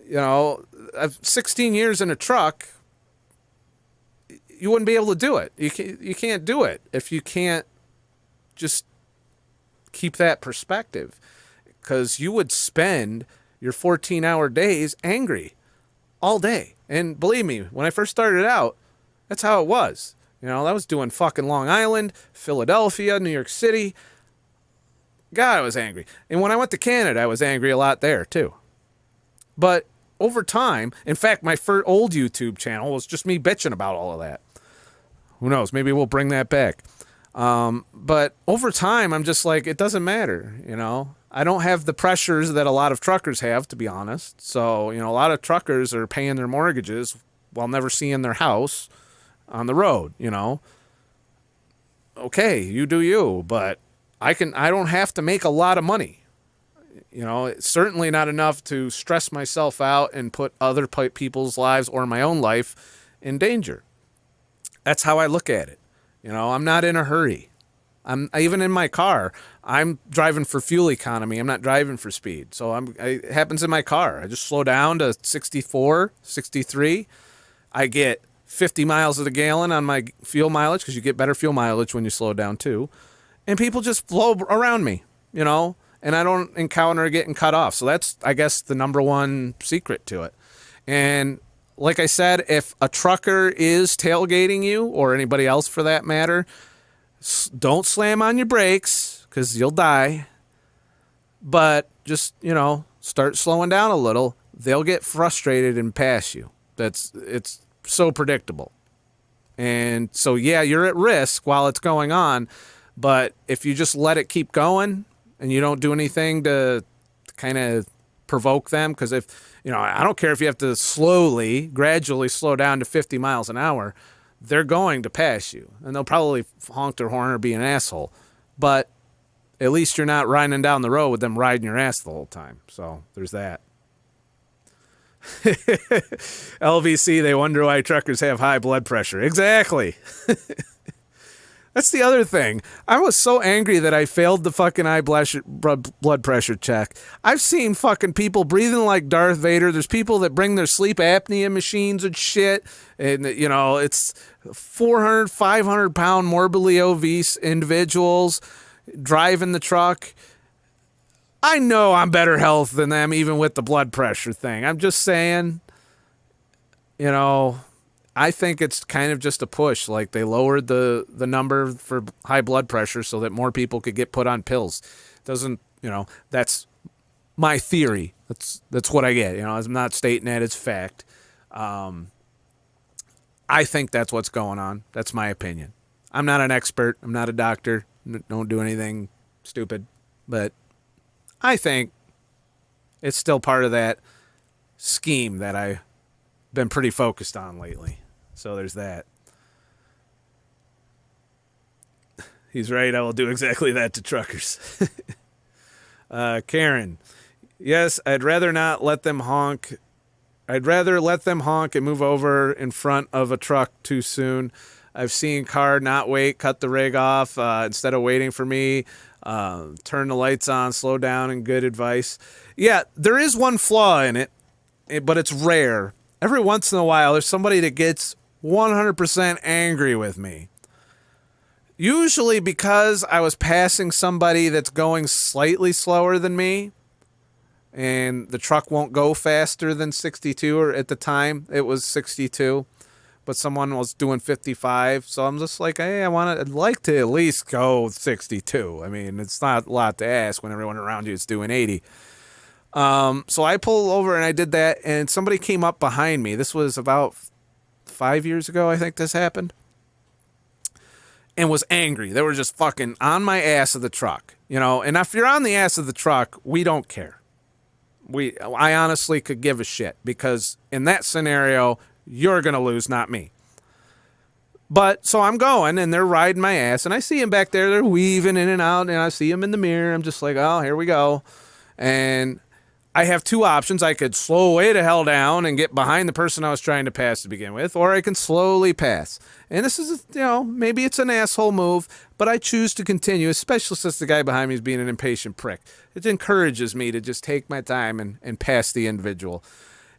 You know, 16 years in a truck, you wouldn't be able to do it. You can't do it if you can't just keep that perspective, because you would spend your 14-hour days angry all day. And believe me, when I first started out, that's how it was. You know, I was doing fucking Long Island, Philadelphia, New York City. God, I was angry. And when I went to Canada, I was angry a lot there, too. But over time, in fact, my first old YouTube channel was just me bitching about all of that. Who knows? Maybe we'll bring that back. But over time, I'm just like, it doesn't matter, you know? I don't have the pressures that a lot of truckers have, to be honest. So, you know, a lot of truckers are paying their mortgages while never seeing their house on the road, you know? Okay, you do you, but I don't have to make a lot of money. You know, it's certainly not enough to stress myself out and put other people's lives or my own life in danger. That's how I look at it. You know, I'm not in a hurry. Even in my car, I'm driving for fuel economy. I'm not driving for speed. So it happens in my car. I just slow down to 64, 63. I get 50 miles of the gallon on my fuel mileage, because you get better fuel mileage when you slow down too. And people just flow around me, you know, and I don't encounter getting cut off. So that's, I guess, the number one secret to it. And like I said, if a trucker is tailgating you, or anybody else for that matter, don't slam on your brakes, because you'll die. But just, you know, start slowing down a little. They'll get frustrated and pass you. It's so predictable. And so, yeah, you're at risk while it's going on. But if you just let it keep going and you don't do anything to kind of provoke them, because if, you know, I don't care if you have to gradually slow down to 50 miles an hour, they're going to pass you. And they'll probably honk their horn or be an asshole. But at least you're not riding down the road with them riding your ass the whole time. So there's that. LVC, they wonder why truckers have high blood pressure. Exactly. That's the other thing. I was so angry that I failed the fucking blood pressure check. I've seen fucking people breathing like Darth Vader. There's people that bring their sleep apnea machines and shit. And, you know, it's 400, 500-pound morbidly obese individuals driving the truck. I know I'm better health than them, even with the blood pressure thing. I'm just saying, you know, I think it's kind of just a push. Like, they lowered the number for high blood pressure so that more people could get put on pills. Doesn't, you know, that's my theory. That's what I get. You know, I'm not stating that it's fact. I think that's what's going on. That's my opinion. I'm not an expert. I'm not a doctor. Don't do anything stupid. But I think it's still part of that scheme that I've been pretty focused on lately. So there's that. He's right. I will do exactly that to truckers. Karen. Yes, I'd rather not let them honk. I'd rather let them honk and move over in front of a truck too soon. I've seen car not wait, cut the rig off instead of waiting for me. Turn the lights on, slow down, and good advice. Yeah, there is one flaw in it, but it's rare. Every once in a while, there's somebody that gets 100% angry with me. Usually because I was passing somebody that's going slightly slower than me, and the truck won't go faster than 62, or at the time it was 62, but someone was doing 55. So I'm just like, hey, I'd like to at least go 62. I mean, it's not a lot to ask when everyone around you is doing 80. So I pulled over and I did that, and somebody came up behind me. This was about 5 years ago, I think this happened. And was angry. They were just fucking on my ass of the truck, you know. And if you're on the ass of the truck, we don't care. I honestly could give a shit, because in that scenario, you're gonna lose, not me. But so I'm going, and they're riding my ass, and I see them back there. They're weaving in and out, and I see them in the mirror. I'm just like, oh, here we go. And I have two options. I could slow way the hell down and get behind the person I was trying to pass to begin with, or I can slowly pass. And this is, you know, maybe it's an asshole move, but I choose to continue, especially since the guy behind me is being an impatient prick. It encourages me to just take my time and pass the individual.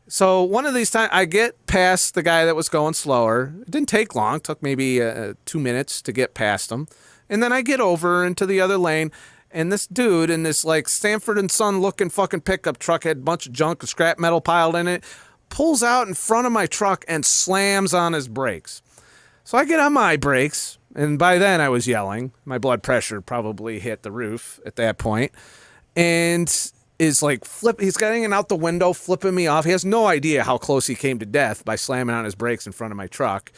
So one of these times, I get past the guy that was going slower. It didn't take long. It took maybe 2 minutes to get past him. And then I get over into the other lane. And this dude in this like Sanford & Son looking fucking pickup truck, had a bunch of junk, scrap metal piled in it, pulls out in front of my truck and slams on his brakes. So I get on my brakes, and by then I was yelling. My blood pressure probably hit the roof at that point. And is like he's getting out the window, flipping me off. He has no idea how close he came to death by slamming on his brakes in front of my truck.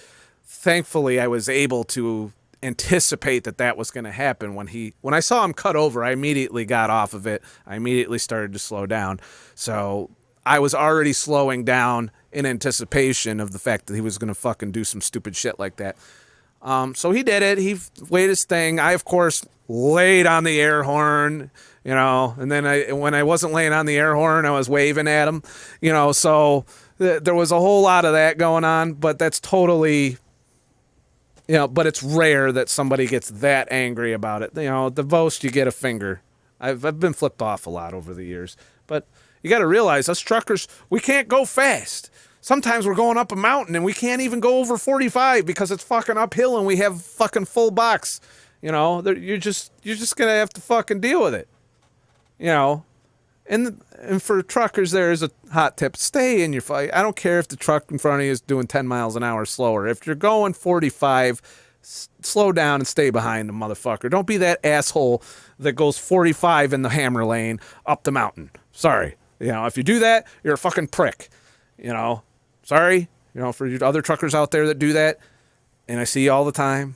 Thankfully, I was able to anticipate that was going to happen. When I saw him cut over, I immediately got off of it. I immediately started to slow down. So I was already slowing down in anticipation of the fact that he was going to fucking do some stupid shit like that. So he did it. He laid his thing. I, of course, laid on the air horn, you know, and then when I wasn't laying on the air horn, I was waving at him, you know, so there was a whole lot of that going on, but that's totally, you know, but it's rare that somebody gets that angry about it. You know, the most you get a finger. I've been flipped off a lot over the years, but you got to realize us truckers, we can't go fast. Sometimes we're going up a mountain and we can't even go over 45 because it's fucking uphill and we have fucking full box. You know, you're just gonna have to fucking deal with it. You know, and for truckers, there is a hot tip: stay in your fight. I don't care if the truck in front of you is doing 10 miles an hour slower. If you're going 45, slow down and stay behind the motherfucker. Don't be that asshole that goes 45 in the hammer lane up the mountain. Sorry, you know, if you do that, you're a fucking prick. You know. Sorry, you know, for you other truckers out there that do that, and I see you all the time.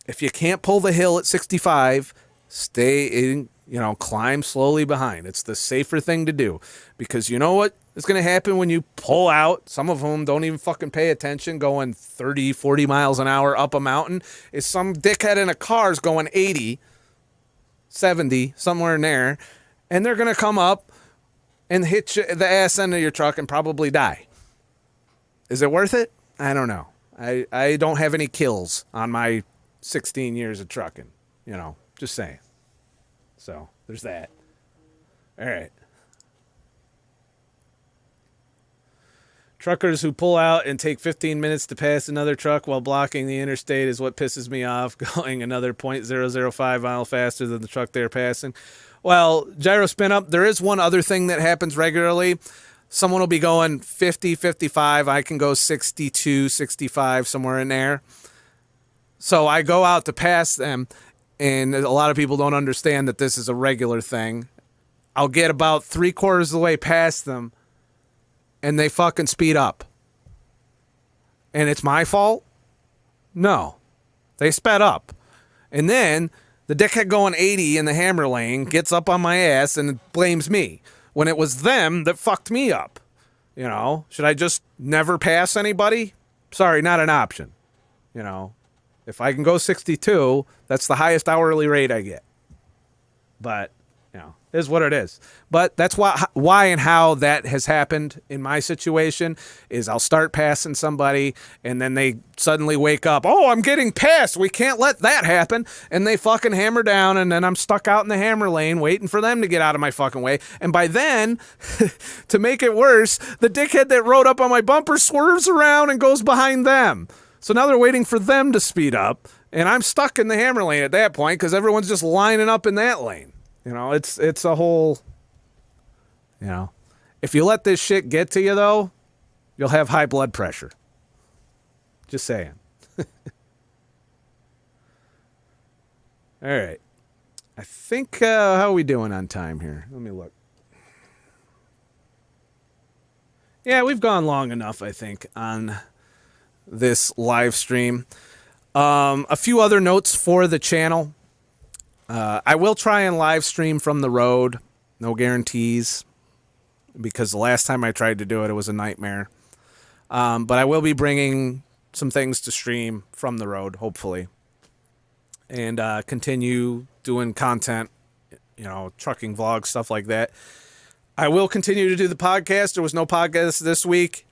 If you can't pull the hill at 65, stay in, you know, climb slowly behind. It's the safer thing to do, because you know what is going to happen when you pull out? Some of them don't even fucking pay attention, going 30, 40 miles an hour up a mountain. Is some dickhead in a car is going 80, 70, somewhere in there, and they're going to come up and hit you, the ass end of your truck, and probably die. Is it worth it? I don't know. I don't have any kills on my 16 years of trucking. You know, just saying. So, there's that. All right. Truckers who pull out and take 15 minutes to pass another truck while blocking the interstate is what pisses me off, going another 0.005 mile faster than the truck they're passing. Well, gyro spin up, there is one other thing that happens regularly. Someone will be going 50, 55. I can go 62, 65, somewhere in there. So I go out to pass them, and a lot of people don't understand that this is a regular thing. I'll get about 3/4 of the way past them, and they fucking speed up. And it's my fault? No. They sped up. And then the dickhead going 80 in the hammer lane gets up on my ass and blames me, when it was them that fucked me up. You know, should I just never pass anybody? Sorry, not an option. You know, if I can go 62, that's the highest hourly rate I get. But, you know, it is what it is. But that's why and how that has happened in my situation is I'll start passing somebody and then they suddenly wake up. Oh, I'm getting passed. We can't let that happen. And they fucking hammer down, and then I'm stuck out in the hammer lane waiting for them to get out of my fucking way. And by then, to make it worse, the dickhead that rode up on my bumper swerves around and goes behind them. So now they're waiting for them to speed up. And I'm stuck in the hammer lane at that point because everyone's just lining up in that lane. You know, it's a whole, you know. If you let this shit get to you, though, you'll have high blood pressure. Just saying. All right. I think, how are we doing on time here? Let me look. Yeah, we've gone long enough, I think, on this live stream. A few other notes for the channel. I will try and live stream from the road. No guarantees, because the last time I tried to do it, it was a nightmare. But I will be bringing some things to stream from the road, hopefully. And continue doing content, you know, trucking vlogs, stuff like that. I will continue to do the podcast. There was no podcast this week.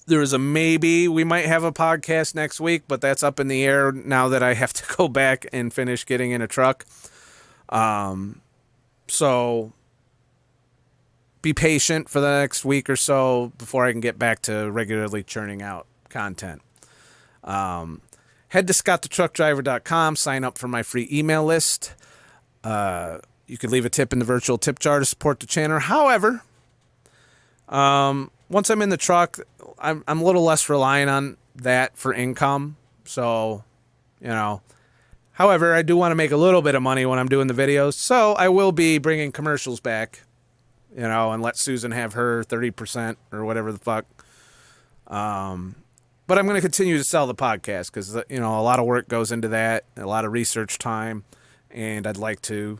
There is a maybe we might have a podcast next week, but that's up in the air now that I have to go back and finish getting in a truck. So be patient for the next week or so before I can get back to regularly churning out content. Head to ScottTheTruckDriver.com, sign up for my free email list. You could leave a tip in the virtual tip jar to support the channel. However, once I'm in the truck, I'm a little less reliant on that for income. So, you know, however, I do want to make a little bit of money when I'm doing the videos. So I will be bringing commercials back, you know, and let Susan have her 30% or whatever the fuck. But I'm going to continue to sell the podcast because, you know, a lot of work goes into that, a lot of research time, and I'd like to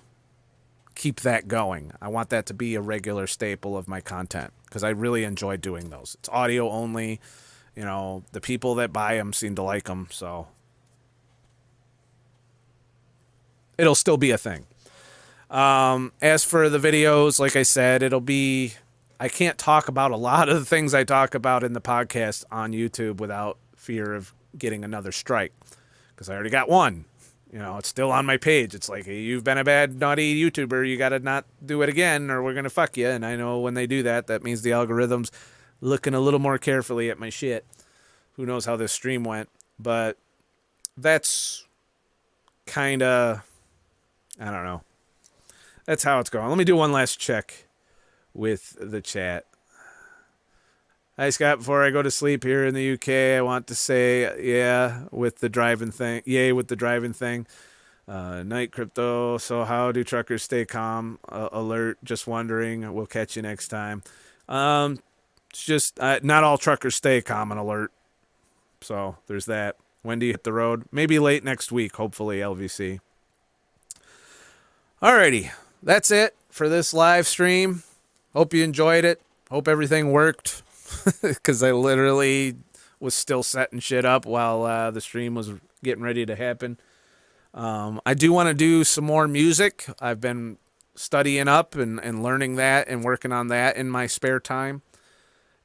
keep that going. I want that to be a regular staple of my content because I really enjoy doing those. It's audio only. You know, the people that buy them seem to like them, so it'll still be a thing. As for the videos, like I said, it'll be... I can't talk about a lot of the things I talk about in the podcast on YouTube without fear of getting another strike because I already got one. You know, it's still on my page. It's like, hey, you've been a bad, naughty YouTuber. You got to not do it again or we're going to fuck you. And I know when they do that, that means the algorithm's looking a little more carefully at my shit. Who knows how this stream went. But that's kind of, I don't know. That's how it's going. Let me do one last check with the chat. Hi, Scott. Before I go to sleep here in the UK, I want to say, yeah, with the driving thing. Yay, with the driving thing. Night crypto. So how do truckers stay calm? Alert. Just wondering. We'll catch you next time. It's just not all truckers stay calm and alert. So there's that. When do you hit the road? Maybe late next week, hopefully, LVC. Alrighty. That's it for this live stream. Hope you enjoyed it. Hope everything worked. Because I literally was still setting shit up while the stream was getting ready to happen. I do want to do some more music. I've been studying up and learning that and working on that in my spare time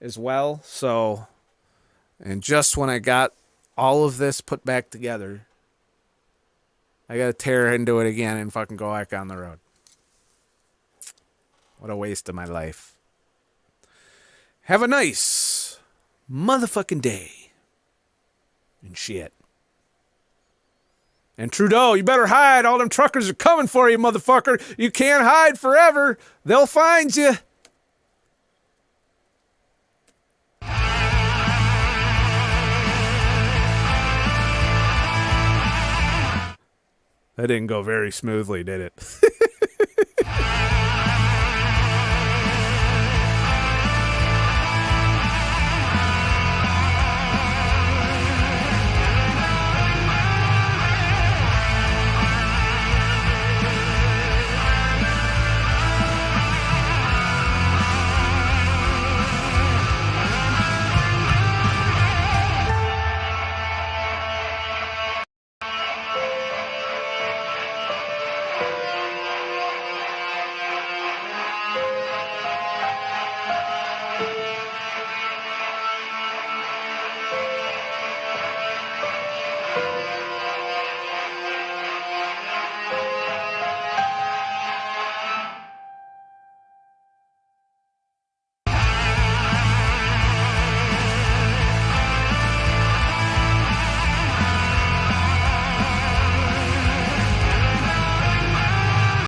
as well. So, and just when I got all of this put back together, I got to tear into it again and fucking go back on the road. What a waste of my life. Have a nice motherfucking day. And shit. And Trudeau, you better hide. All them truckers are coming for you, motherfucker. You can't hide forever. They'll find you. That didn't go very smoothly, did it?